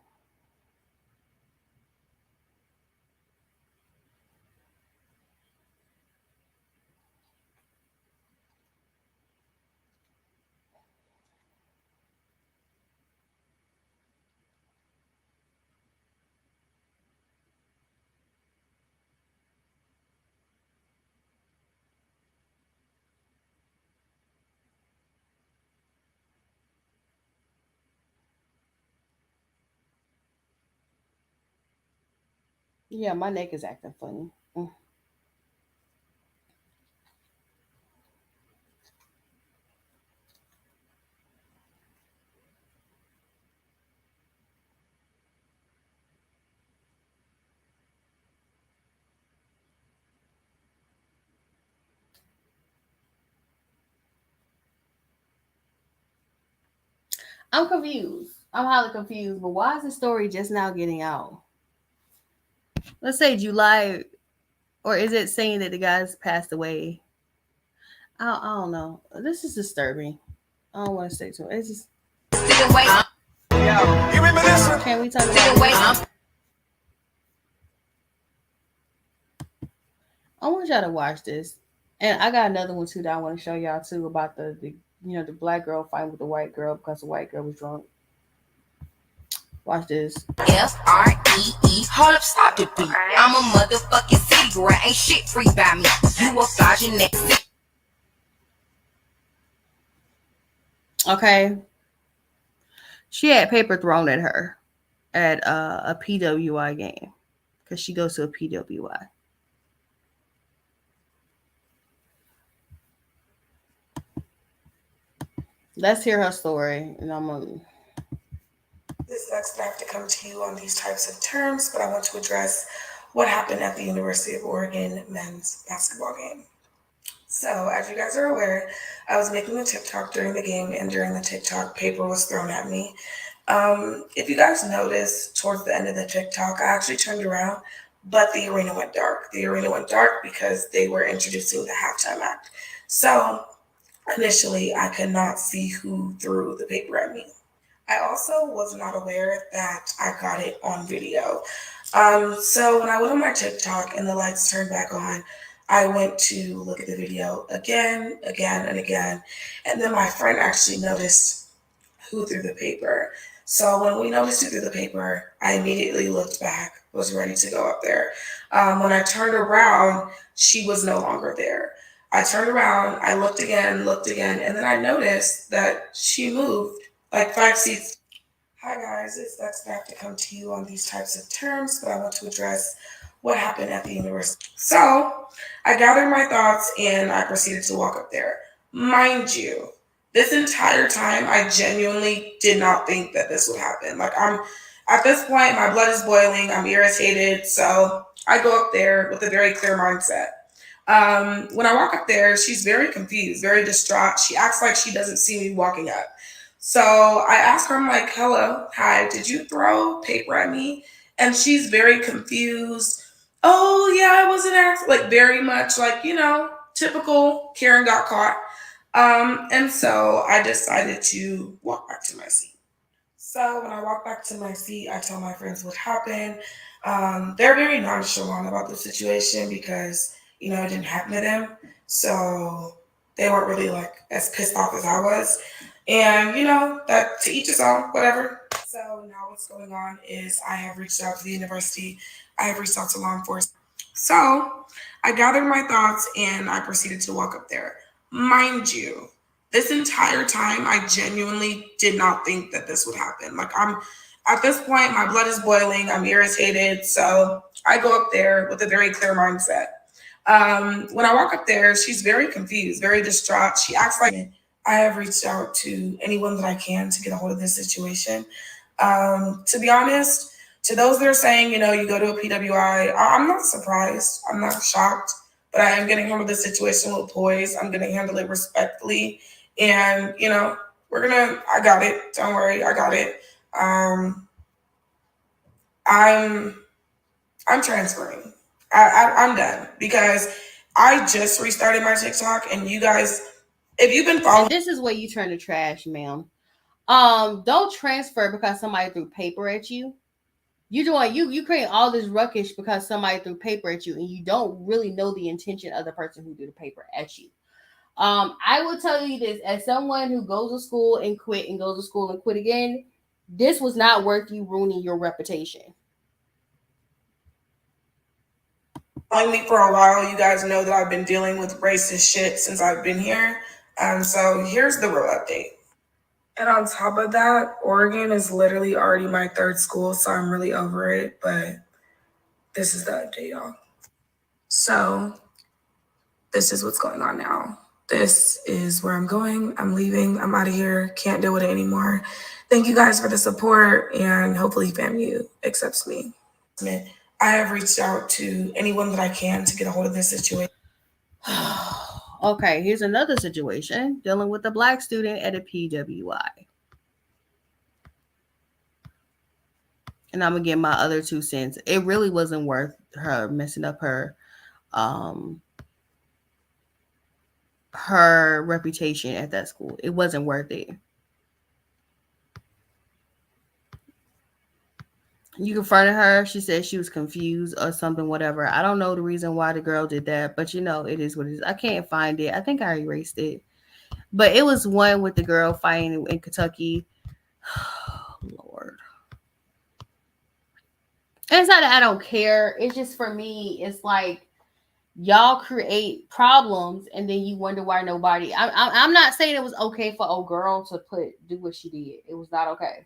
Yeah, my neck is acting funny. I'm confused. I'm highly confused. But why is the story just now getting out? Let's say July, or is it saying that the guy's passed away? I don't know. This is disturbing. I don't want to say too much. It's just. You remember this? Can we talk about? I want y'all to watch this, and I got another one too that I want to show y'all too about the the black girl fighting with the white girl because the white girl was drunk. Watch this. FREE. Hold up, stop the beat. I'm a motherfucking city girl. Ain't shit free by me. You a dodging next. Okay. She had paper thrown at her at a PWI game because she goes to a PWI. Let's hear her story, and I'm gonna. This sucks to have to come to you on these types of terms, but I want to address what happened at the University of Oregon men's basketball game. So, as you guys are aware, I was making a TikTok during the game, and during the TikTok, paper was thrown at me. If you guys notice, towards the end of the TikTok, I actually turned around, but the arena went dark. The arena went dark because they were introducing the halftime act. So initially, I could not see who threw the paper at me. I also was not aware that I got it on video. So when I went on my TikTok and the lights turned back on, I went to look at the video again, again, and again. And then my friend actually noticed who threw the paper. So when we noticed who threw the paper, I immediately looked back, was ready to go up there. When I turned around, she was no longer there. I turned around, I looked again, and then I noticed that she moved like 5 seats. Hi guys, it's Lex back to come to you on these types of terms, but I want to address what happened at the university. So I gathered my thoughts and I proceeded to walk up there. Mind you, this entire time I genuinely did not think that this would happen. Like I'm at this point, my blood is boiling, I'm irritated, so I go up there with a very clear mindset. When I walk up there, she's very confused, very distraught. She acts like she doesn't see me walking up. So I asked her, I'm like, hello, hi, did you throw paper at me? And she's very confused. Oh, yeah, I wasn't acting like very much like, typical Karen got caught. And so I decided to walk back to my seat. So when I walk back to my seat, I tell my friends what happened. They're very nonchalant about the situation because, it didn't happen to them. So they weren't really like as pissed off as I was. And, that to each his own, whatever. So now what's going on is I have reached out to the university. I have reached out to law enforcement. So I gathered my thoughts and I proceeded to walk up there. Mind you, this entire time, I genuinely did not think that this would happen. Like I'm at this point, my blood is boiling. I'm irritated. So I go up there with a very clear mindset. When I walk up there, she's very confused, very distraught. She acts like I have reached out to anyone that I can to get a hold of this situation. To be honest, to those that are saying, you go to a PWI, I'm not surprised. I'm not shocked, but I am going to handle this situation with poise. I'm going to handle it respectfully. And, I got it. Don't worry, I got it. I'm transferring. I'm done because I just restarted my TikTok and you guys, if you've been following. And this is where you turn to trash, ma'am. Don't transfer because somebody threw paper at you. You create all this ruckus because somebody threw paper at you and you don't really know the intention of the person who threw the paper at you. I will tell you this as someone who goes to school and quit and goes to school and quit again, this was not worth you ruining your reputation. Following me for a while, you guys know that I've been dealing with racist shit since I've been here. So here's the real update. And on top of that, Oregon is literally already my third school, so I'm really over it. But this is the update, y'all. So this is what's going on now. This is where I'm going. I'm leaving. I'm out of here. Can't deal with it anymore. Thank you guys for the support, and hopefully FAMU accepts me. I have reached out to anyone that I can to get a hold of this situation. Okay, here's another situation dealing with a black student at a PWI. And I'm going to get my other 2 cents. It really wasn't worth her messing up her reputation at that school. It wasn't worth it. You confronted her. She said she was confused or something, whatever. I don't know the reason why the girl did that, but it is what it is. I can't find it. I think I erased it. But it was one with the girl fighting in Kentucky. Lord. And it's not that I don't care. It's just for me, it's like y'all create problems and then you wonder why nobody. I'm not saying it was okay for old girl to do what she did. It was not okay.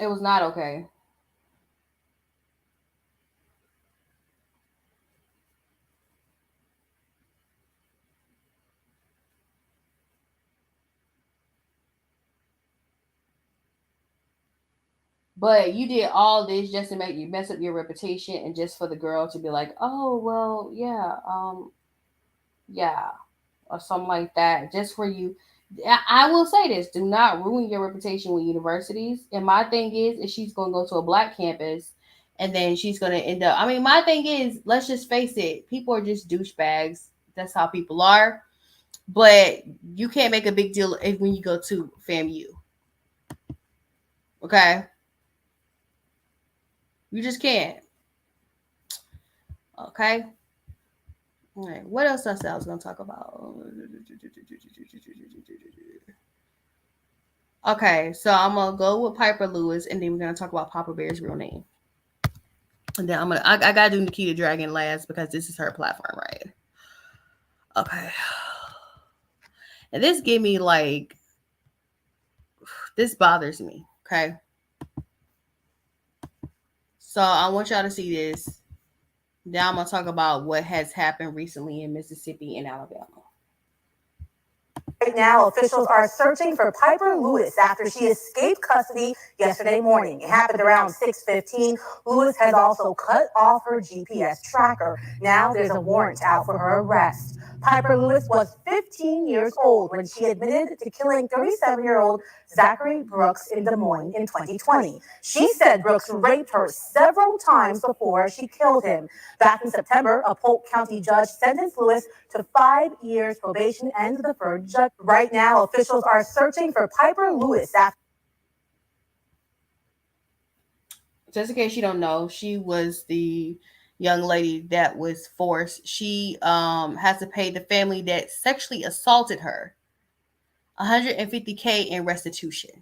It was not okay. But you did all this just to make you mess up your reputation and just for the girl to be like, oh, well, yeah, yeah, or something like that. Just for you. I will say this: do not ruin your reputation with universities. And my thing is she's going to go to a black campus, and then she's going to end up. I mean, my thing is, let's just face it: people are just douchebags. That's how people are. But you can't make a big deal when you go to FAMU. Okay, you just can't. Okay. All right. What else I was going to talk about? Okay, so I'm gonna go with Piper Lewis, and then we're gonna talk about Papa Bear's real name, and then I gotta do Nikita Dragun last because this is her platform, right? Okay, and this give me like this bothers me. Okay, so I want y'all to see this. Now I'm gonna talk about what has happened recently in Mississippi and Alabama. Right now, officials are searching for Piper Lewis after she escaped custody yesterday morning. It happened around 6:15. Lewis has also cut off her GPS tracker. Now there's a warrant out for her arrest. Piper Lewis was 15 years old when she admitted to killing 37-year-old Zachary Brooks in Des Moines in 2020. She said Brooks raped her several times before she killed him. Back in September, a Polk County judge sentenced Lewis to 5 years probation and deferred judgment. Right now, officials are searching for Piper Lewis after. Just in case you don't know, she was the young lady that was forced. She has to pay the family that sexually assaulted her $150K in restitution.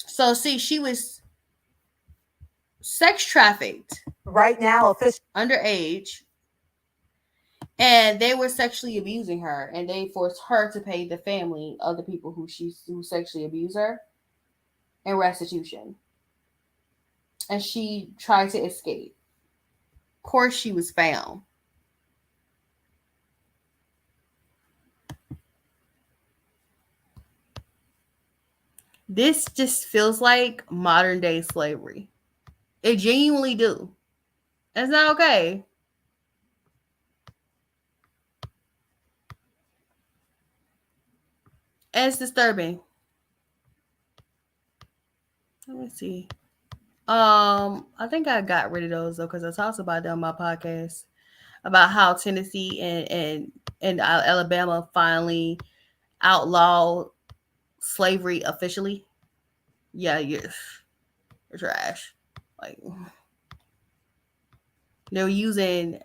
So see, she was sex trafficked. Right now, officials underage. And they were sexually abusing her, and they forced her to pay the family of the people who sexually abused her in restitution. And she tried to escape. Of course, she was found. This just feels like modern day slavery. It genuinely do. It's not okay. And it's disturbing. Let me see. I think I got rid of those though because I talked about them on my podcast about how Tennessee and Alabama finally outlawed slavery officially. Yeah, you're trash. Like they were using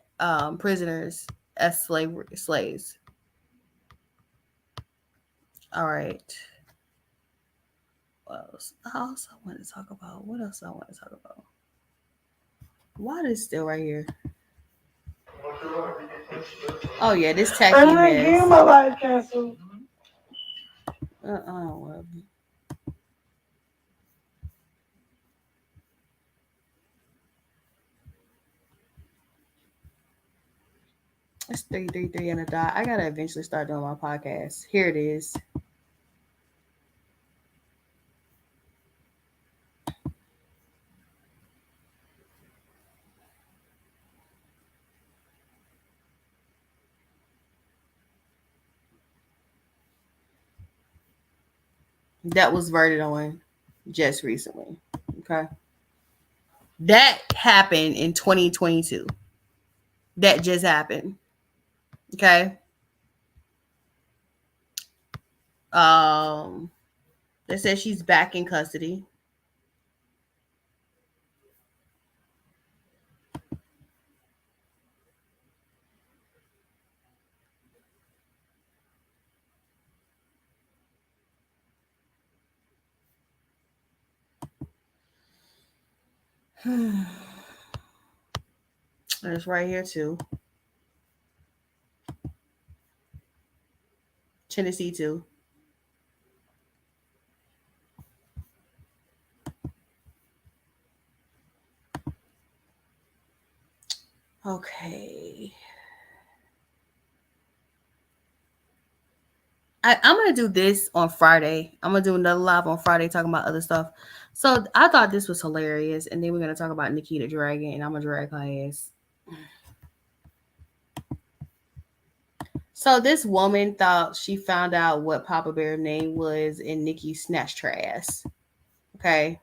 prisoners as slaves. All right. What else? I also want to talk about. What else I want to talk about? Why is still right here? Oh yeah, this tacky I'm not mess. getting my life canceled. Well, it's 333 and a dot. I gotta eventually start doing my podcast. Here it is. That was voted on just recently. Okay. That happened in 2022. That just happened. Okay. They said she's back in custody. And it's right here too. Tennessee too. Okay. I'm going to do this on Friday. I'm going to do another live on Friday talking about other stuff. So I thought this was hilarious. And then we're going to talk about Nikita Dragun, and I'm going to drag her ass. So this woman thought she found out what Papa Bear's name was, and Nikki snatched her ass. Okay,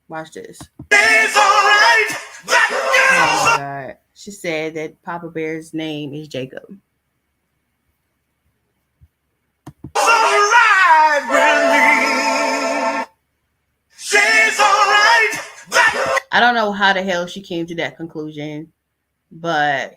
watch this. It's all right. Oh my God. She said that Papa Bear's name is Jacob. It's all right with me. She's all right. I don't know how the hell she came to that conclusion, but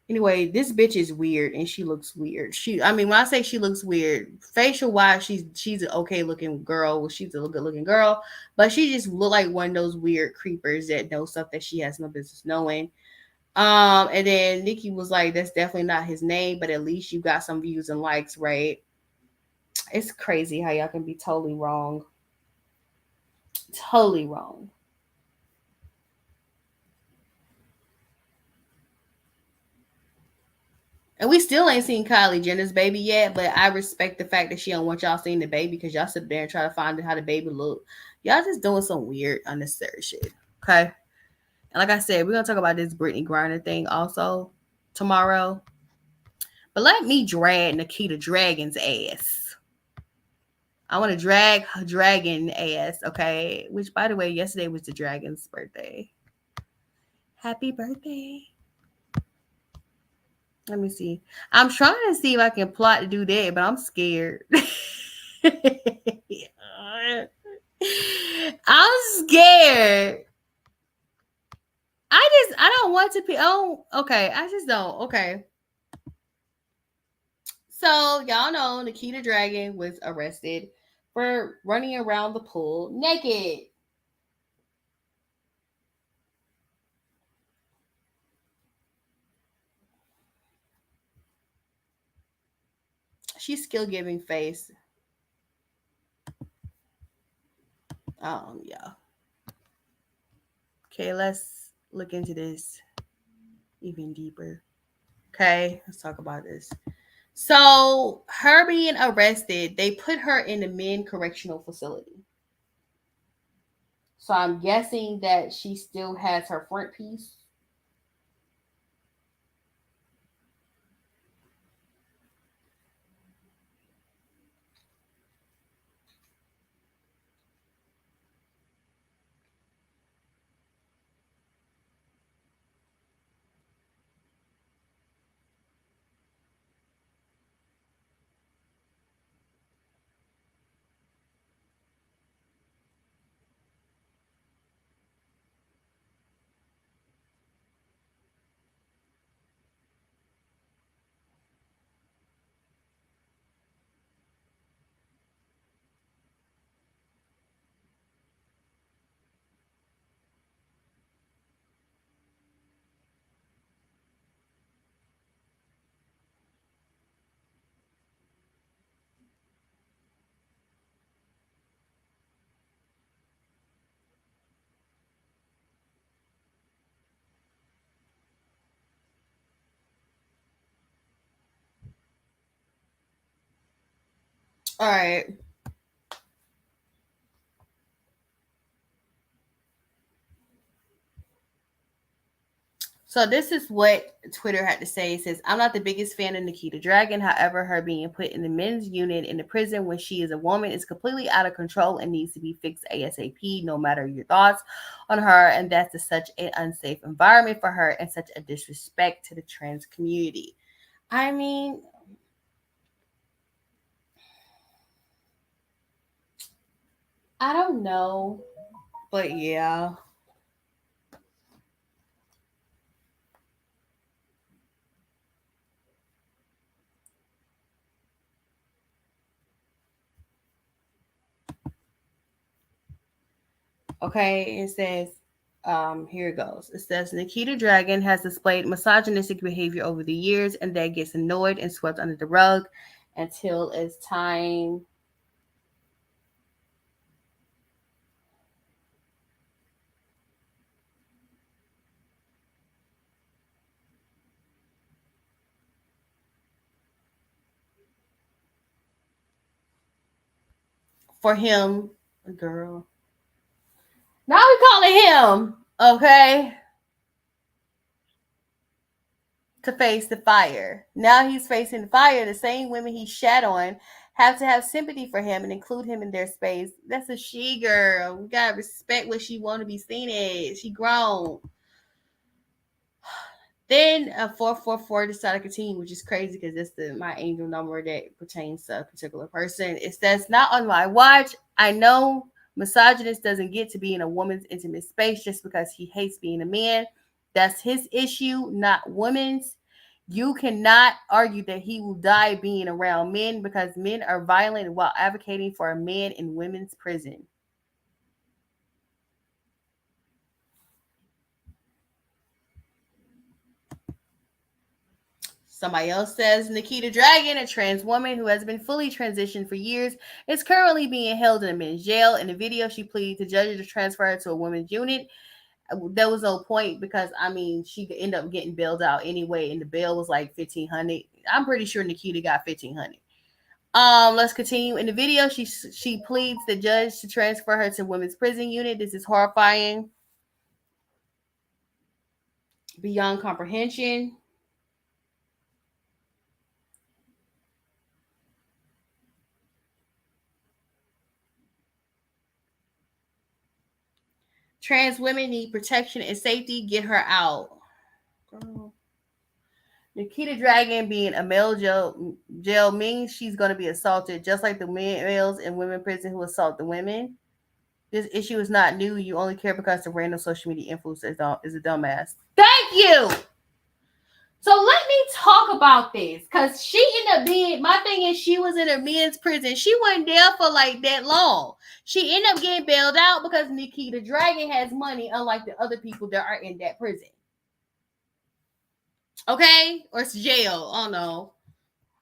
anyway, this bitch is weird and she looks weird. I mean, when I say she looks weird, facial wise, she's an okay looking girl. She's a good looking girl, but she just look like one of those weird creepers that know stuff that she has no business knowing. And then Nikki was like, "That's definitely not his name, but at least you got some views and likes, right?" It's crazy how y'all can be totally wrong, totally wrong. And we still ain't seen Kylie Jenner's baby yet, but I respect the fact that she don't want y'all seeing the baby because y'all sit there and try to find out how the baby look. Y'all just doing some weird, unnecessary shit. Okay. And like I said, we're gonna talk about this Brittany Griner thing also tomorrow. But let me drag Nikita Dragun's ass. I want to drag her dragon ass, okay? Which, by the way, yesterday was the dragon's birthday. Happy birthday. Let me see. I'm trying to see if I can plot to do that, but I'm scared. I'm scared. I don't want to be. Oh, okay. I just don't. Okay. So y'all know Nikita Dragun was arrested for running around the pool naked. She's still giving face. Yeah. Okay, let's look into this even deeper. Okay, let's talk about this. So, her being arrested, they put her in the men correctional facility. So, I'm guessing that she still has her front piece. All right. So this is what Twitter had to say. It says, I'm not the biggest fan of Nikita Dragun. However, her being put in the men's unit in the prison when she is a woman is completely out of control and needs to be fixed ASAP, no matter your thoughts on her. And that's such an unsafe environment for her and such a disrespect to the trans community. I mean, I don't know, but yeah. Okay, it says, here it goes. It says Nikita Dragun has displayed misogynistic behavior over the years, and that gets annoyed and swept under the rug until it's time for him, girl. Now we calling him, okay, to face the fire. Now he's facing the fire. The same women he shat on have to have sympathy for him and include him in their space. That's a she girl. We gotta respect what she want to be seen as. She grown. Then a 444 decided to continue, which is crazy because that's my angel number that pertains to a particular person. It says, not on my watch. I know misogynist doesn't get to be in a woman's intimate space just because he hates being a man. That's his issue, not women's. You cannot argue that he will die being around men because men are violent while advocating for a man in women's prison. Somebody else says Nikita Dragun, a trans woman who has been fully transitioned for years, is currently being held in a men's jail. In the video, she pleaded to judges to transfer her to a women's unit. There was no point because she could end up getting bailed out anyway, and the bail was like $1,500. I'm pretty sure Nikita got $1,500. Let's continue. In the video, she pleads the judge to transfer her to women's prison unit. This is horrifying, beyond comprehension. Trans women need protection and safety. Get her out. Girl. Nikita Dragun being a male jail means she's going to be assaulted, just like the males in women prison who assault the women. This issue is not new. You only care because the random social media influencer is a dumbass. Thank you. So let me talk about this, because she ended up being, my thing is, she was in a men's prison. She wasn't there for like that long. She ended up getting bailed out because Nikita Dragun has money, unlike the other people that are in that prison. Okay? Or it's jail. I don't know.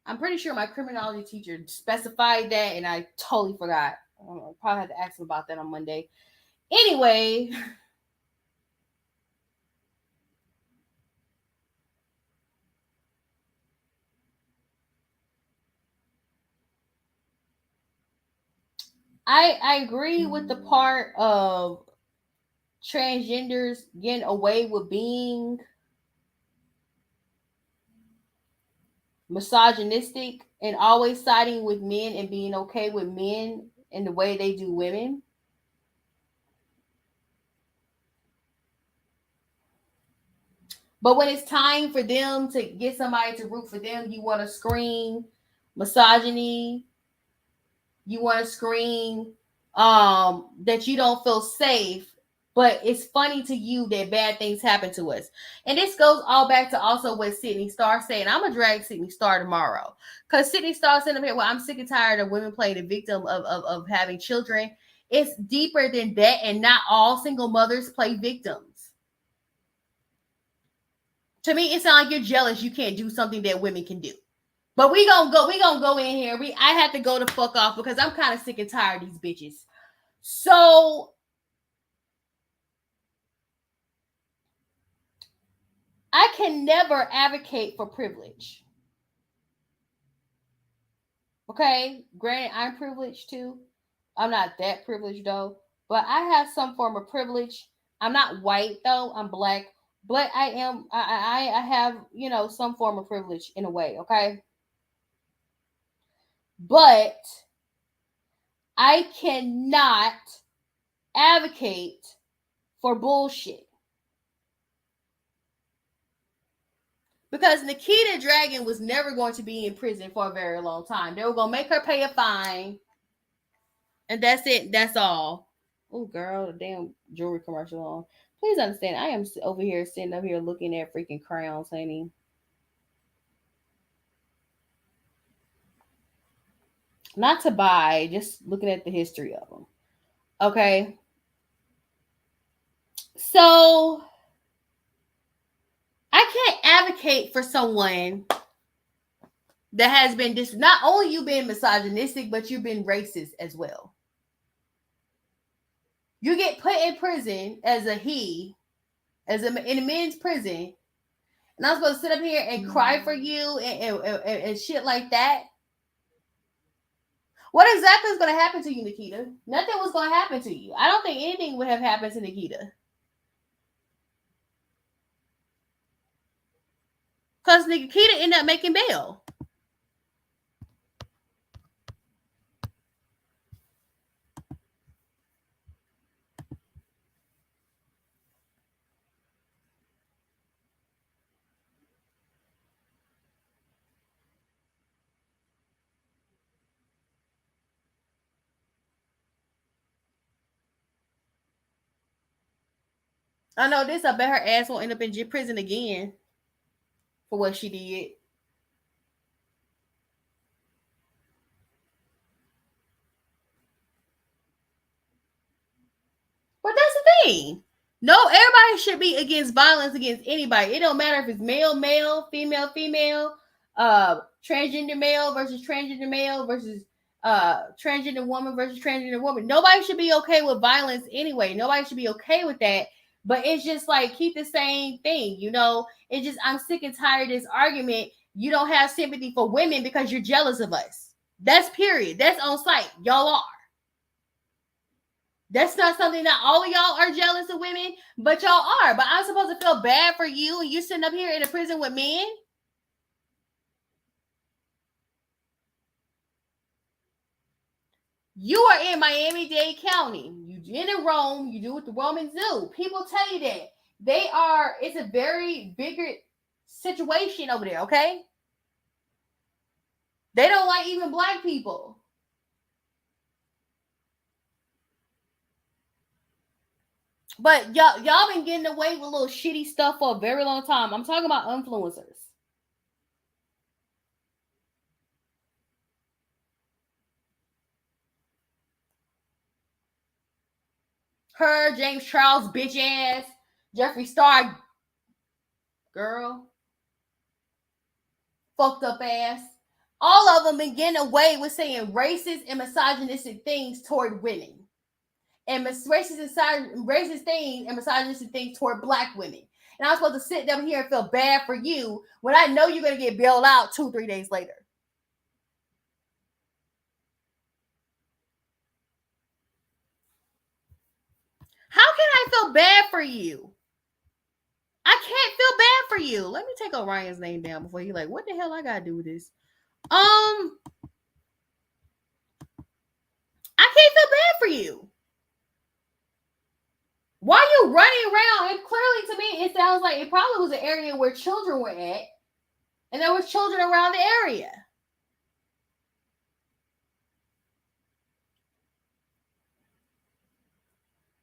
I'm pretty sure my criminology teacher specified that, and I totally forgot. I don't know, probably had to ask him about that on Monday. Anyway, I agree with the part of transgenders getting away with being misogynistic and always siding with men and being okay with men in the way they do women. But when it's time for them to get somebody to root for them, you want to scream misogyny. You want to scream that you don't feel safe. But it's funny to you that bad things happen to us. And this goes all back to also what Sydney Starr said. And I'm going to drag Sydney Starr tomorrow. Because Sydney Starr said up here, well, I'm sick and tired of women playing the victim of having children. It's deeper than that. And not all single mothers play victims. To me, it sounds like you're jealous you can't do something that women can do. But we gonna go in here. I have to go the fuck off because I'm kind of sick and tired of these bitches. So I can never advocate for privilege. Okay? Granted, I'm privileged too. I'm not that privileged though. But I have some form of privilege. I'm not white though. I'm black. But I have, some form of privilege in a way, okay? But I cannot advocate for bullshit. Because Nikita Dragun was never going to be in prison for a very long time. They were going to make her pay a fine. And that's it. That's all. Oh, girl, the damn jewelry commercial on. Please understand, I am over here sitting up here looking at freaking crowns, honey. Not to buy, just looking at the history of them. Okay. So I can't advocate for someone that has been not only you being misogynistic, but you've been racist as well. You get put in prison as in a men's prison, and I'm supposed to sit up here and cry for you and shit like that. What exactly is going to happen to you, Nikita? Nothing was going to happen to you. I don't think anything would have happened to Nikita. Because Nikita ended up making bail. I know this. I bet her ass won't end up in prison again for what she did. But that's the thing. No, everybody should be against violence against anybody. It don't matter if it's male, male, female, female, transgender male versus transgender woman versus transgender woman. Nobody should be okay with violence anyway. Nobody should be okay with that. But it's just like keep the same thing, you know. It's just I'm sick and tired of this argument. You don't have sympathy for women because you're jealous of us. That's period. That's on site. Y'all are. That's not something that all of y'all are jealous of women, but y'all are. But I'm supposed to feel bad for you and you sitting up here in a prison with men? You are in Miami-Dade County. You in Rome. You do what the Romans do. People tell you that. It's a very bigger situation over there, okay? They don't like even black people. But y'all been getting away with little shitty stuff for a very long time. I'm talking about influencers. Her, James Charles, bitch ass, Jeffree Star, girl, fucked up ass. All of them been getting away with saying racist and misogynistic things toward women. And racist things and misogynistic things toward black women. And I'm supposed to sit down here and feel bad for you when I know you're going to get bailed out 2-3 days later. How can I feel bad for you? I can't feel bad for you. Let me take Orion's name down before he like, what the hell I got to do with this? I can't feel bad for you. Why are you running around? And clearly to me, it sounds like it probably was an area where children were at. And there was children around the area.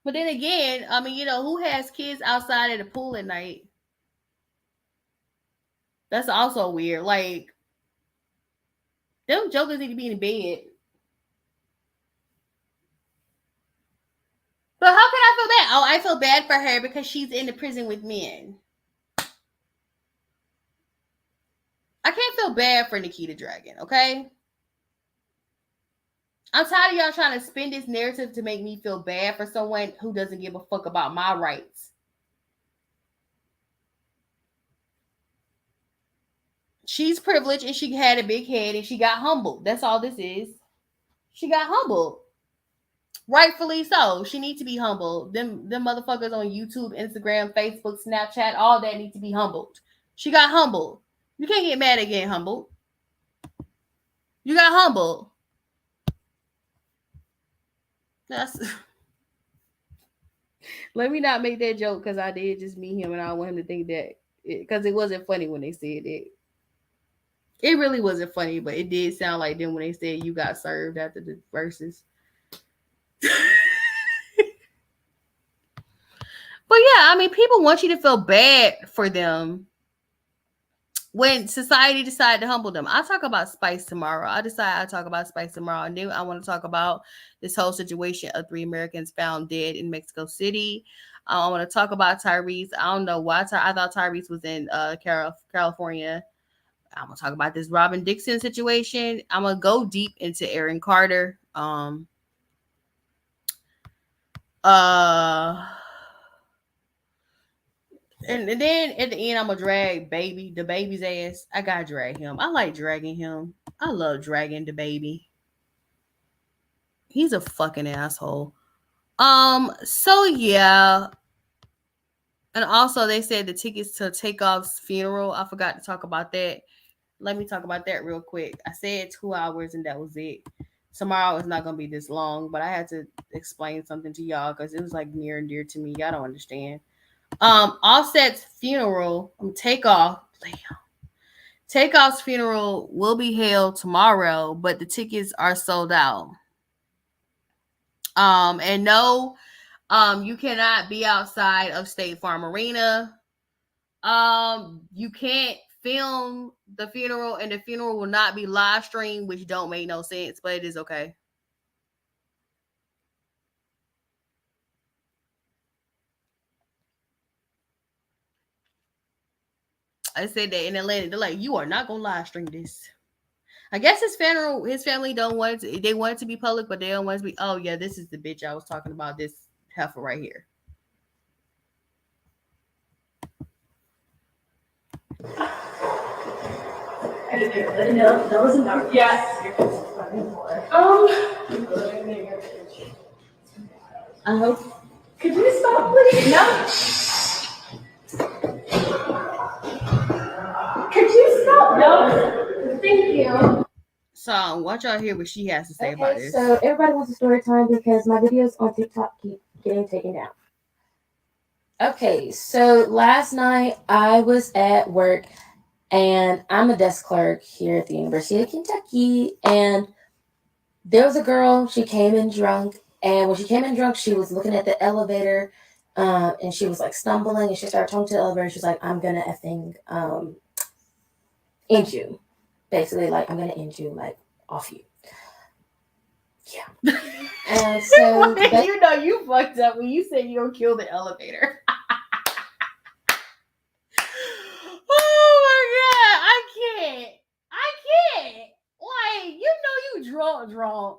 But then again, I mean, you know, who has kids outside of the pool at night? That's also weird. Like, them jokers need to be in bed. But how can I feel bad? Oh, I feel bad for her because she's in the prison with men. I can't feel bad for Nikita Dragun, okay? I'm tired of y'all trying to spin this narrative to make me feel bad for someone who doesn't give a fuck about my rights. She's privileged and she had a big head and she got humbled. That's all this is. She got humbled. Rightfully so. She needs to be humbled. Them motherfuckers on YouTube, Instagram, Facebook, Snapchat, all that need to be humbled. She got humbled. You can't get mad at getting humbled. You got humbled. That's let me not make that joke because I did just meet him and I don't want him to think that because it wasn't funny when they said it. It really wasn't funny, but it did sound like them when they said you got served after the verses. But yeah, I mean, people want you to feel bad for them when society decided to humble them. I'll talk about Spice tomorrow. I'll talk about Spice tomorrow. And then I want to talk about this whole situation of 3 Americans found dead in Mexico City. I want to talk about Tyrese. I don't know why. I thought Tyrese was in California. I'm going to talk about this Robin Dixon situation. I'm going to go deep into Aaron Carter. And then at the end, I'm gonna drag the baby's ass. I gotta drag him. I like dragging him. I love dragging the baby. He's a fucking asshole. So yeah. And also they said the tickets to Takeoff's funeral. I forgot to talk about that. Let me talk about that real quick. I said 2 hours and that was it. Tomorrow is not gonna be this long, but I had to explain something to y'all because it was like near and dear to me. Y'all don't understand. Offset's funeral, Takeoff's funeral will be held tomorrow, but the tickets are sold out. And no, you cannot be outside of State Farm Arena. You can't film the funeral, and the funeral will not be live streamed, which don't make no sense, but it is okay. I said that in Atlanta, they're like, you are not gonna live stream this. I guess his family don't want it they want it to be public, but they don't want it to be. Oh yeah, this is the bitch I was talking about. This heifer right here. That was enough. Yes. I hope. Could you stop, please? No. Could you stop? No. Thank you. So, watch y'all hear what she has to say about this. So everybody wants a story time because my videos on TikTok keep getting taken down. Okay, so last night I was at work and I'm a desk clerk here at the University of Kentucky, and there was a girl, she came in drunk, and when she came in drunk, she was looking at the elevator, and she was like stumbling, and she started talking to the elevator. She's like, I'm gonna effing end you. Basically, like, I'm gonna end you, like, off you. Yeah. And so you know you fucked up when you said you gonna kill the elevator. Oh my god, I can't. Like, you know you drunk.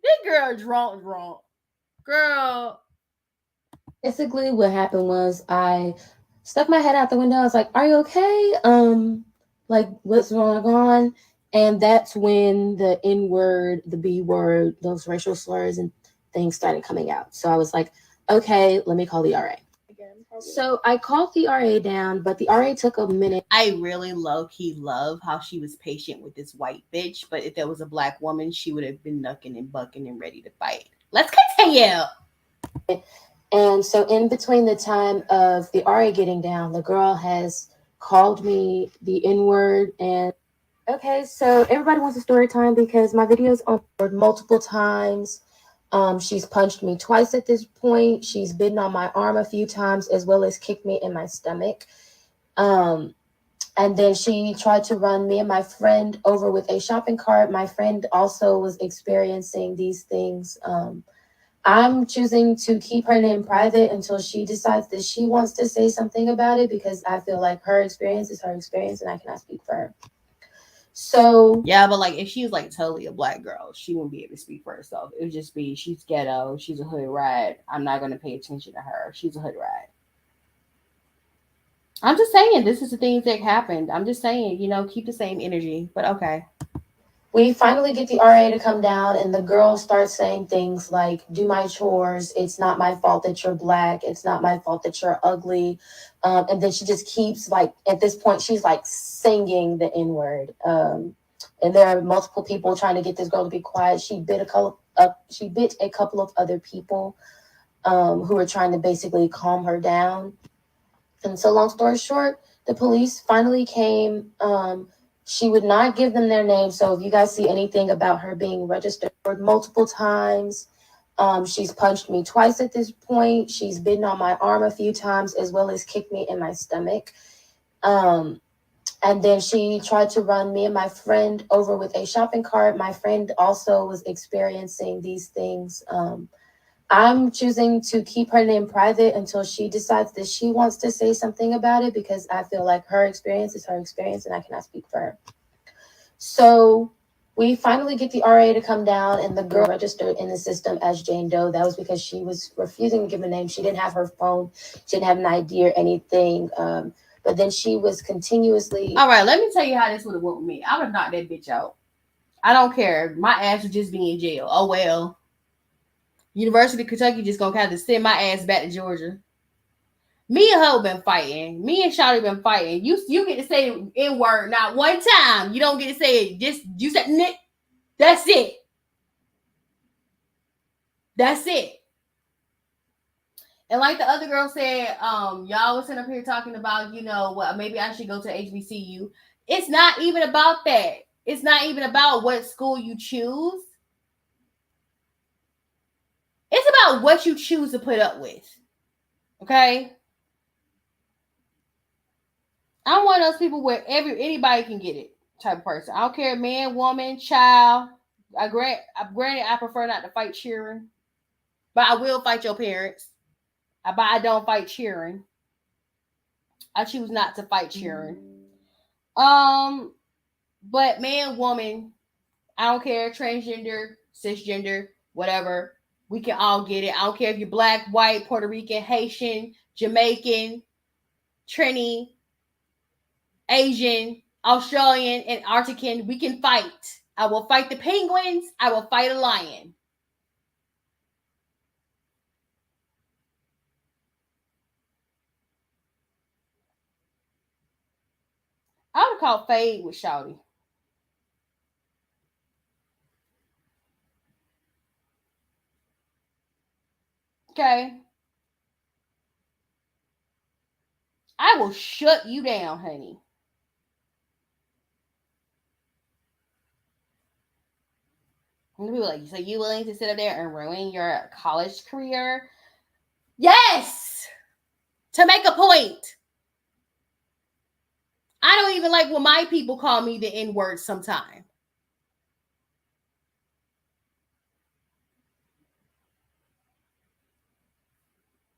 This girl drunk. Girl. Basically, what happened was I stuck my head out the window. I was like, "Are you okay? Like, what's going on?" And that's when the N word, the B word, those racial slurs and things started coming out. So I was like, "Okay, let me call the RA." So I called the RA down, but the RA took a minute. I really low-key love how she was patient with this white bitch, but if there was a black woman, she would have been knucking and bucking and ready to fight. Let's continue. And so in between the time of the RA getting down, the girl has called me the N-word. And okay, so everybody wants a story time because my videos on multiple times. She's punched me twice at this point. She's bitten on my arm a few times, as well as kicked me in my stomach. And then she tried to run me and my friend over with a shopping cart. My friend also was experiencing these things. I'm choosing to keep her name private until she decides that she wants to say something about it, because I feel like her experience is her experience and I cannot speak for her. So yeah, but like if she was like totally a black girl, she wouldn't be able to speak for herself. It would just be, she's ghetto, she's a hood rat. I'm not gonna pay attention to her. She's a hood rat. I'm just saying, this is the things that happened. I'm just saying, keep the same energy. But okay. We finally get the RA to come down, and the girl starts saying things like, do my chores. It's not my fault that you're black. It's not my fault that you're ugly. And then she just keeps, like, at this point, she's like singing the N-word. And there are multiple people trying to get this girl to be quiet. She bit a couple of other people who were trying to basically calm her down. And so long story short, the police finally came. She would not give them their name. So if you guys see anything about her being registered multiple times, she's punched me twice at this point. She's bitten on my arm a few times, as well as kicked me in my stomach. And then she tried to run me and my friend over with a shopping cart. My friend also was experiencing these things. I'm choosing to keep her name private until she decides that she wants to say something about it, because I feel like her experience is her experience and I cannot speak for her. So we finally get the RA to come down, and the girl registered in the system as Jane Doe. That was because she was refusing to give a name. She didn't have her phone. She didn't have an ID or anything. But then she was continuously... All right, let me tell you how this would have went with me. I would have knocked that bitch out. I don't care. My ass would just be in jail. Oh well. University of Kentucky just gonna have to send my ass back to Georgia. Me and her been fighting. Me and Shawty been fighting. You get to say the N-word not one time. You don't get to say it. Just you said Nick. That's it. That's it. And like the other girl said, y'all was sitting up here talking about, what maybe I should go to HBCU. It's not even about that. It's not even about what school you choose. It's about what you choose to put up with. Okay? I'm one of those people where anybody can get it type of person. I don't care, man, woman, child. Granted, I prefer not to fight cheering, but I will fight your parents. But I don't fight cheering. I choose not to fight cheering. But man, woman, I don't care, transgender, cisgender, whatever. We can all get it. I don't care if you're black, white, Puerto Rican, Haitian, Jamaican, Trini, Asian, Australian, and Antarctican. We can fight. I will fight the penguins. I will fight a lion. I would call fade with Shawty. Okay. I will shut you down, honey. And people like, so you willing to sit up there and ruin your college career? Yes! To make a point. I don't even like when my people call me the N-word sometimes.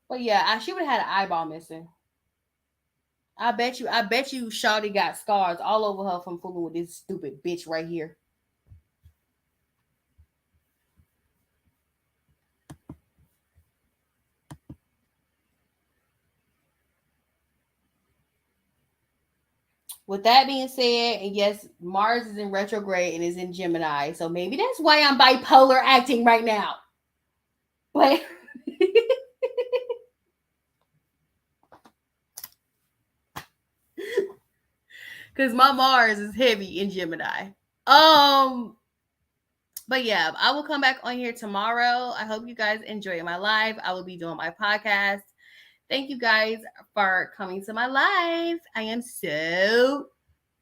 But yeah, she would have had an eyeball missing. I bet you Shawty got scars all over her from fooling with this stupid bitch right here. With that being said, and yes, Mars is in retrograde and is in Gemini, so maybe that's why I'm bipolar acting right now. But because my Mars is heavy in Gemini. But yeah, I will come back on here tomorrow. I hope you guys enjoy my live. I will be doing my podcast. Thank you guys for coming to my live. I am so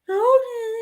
happy.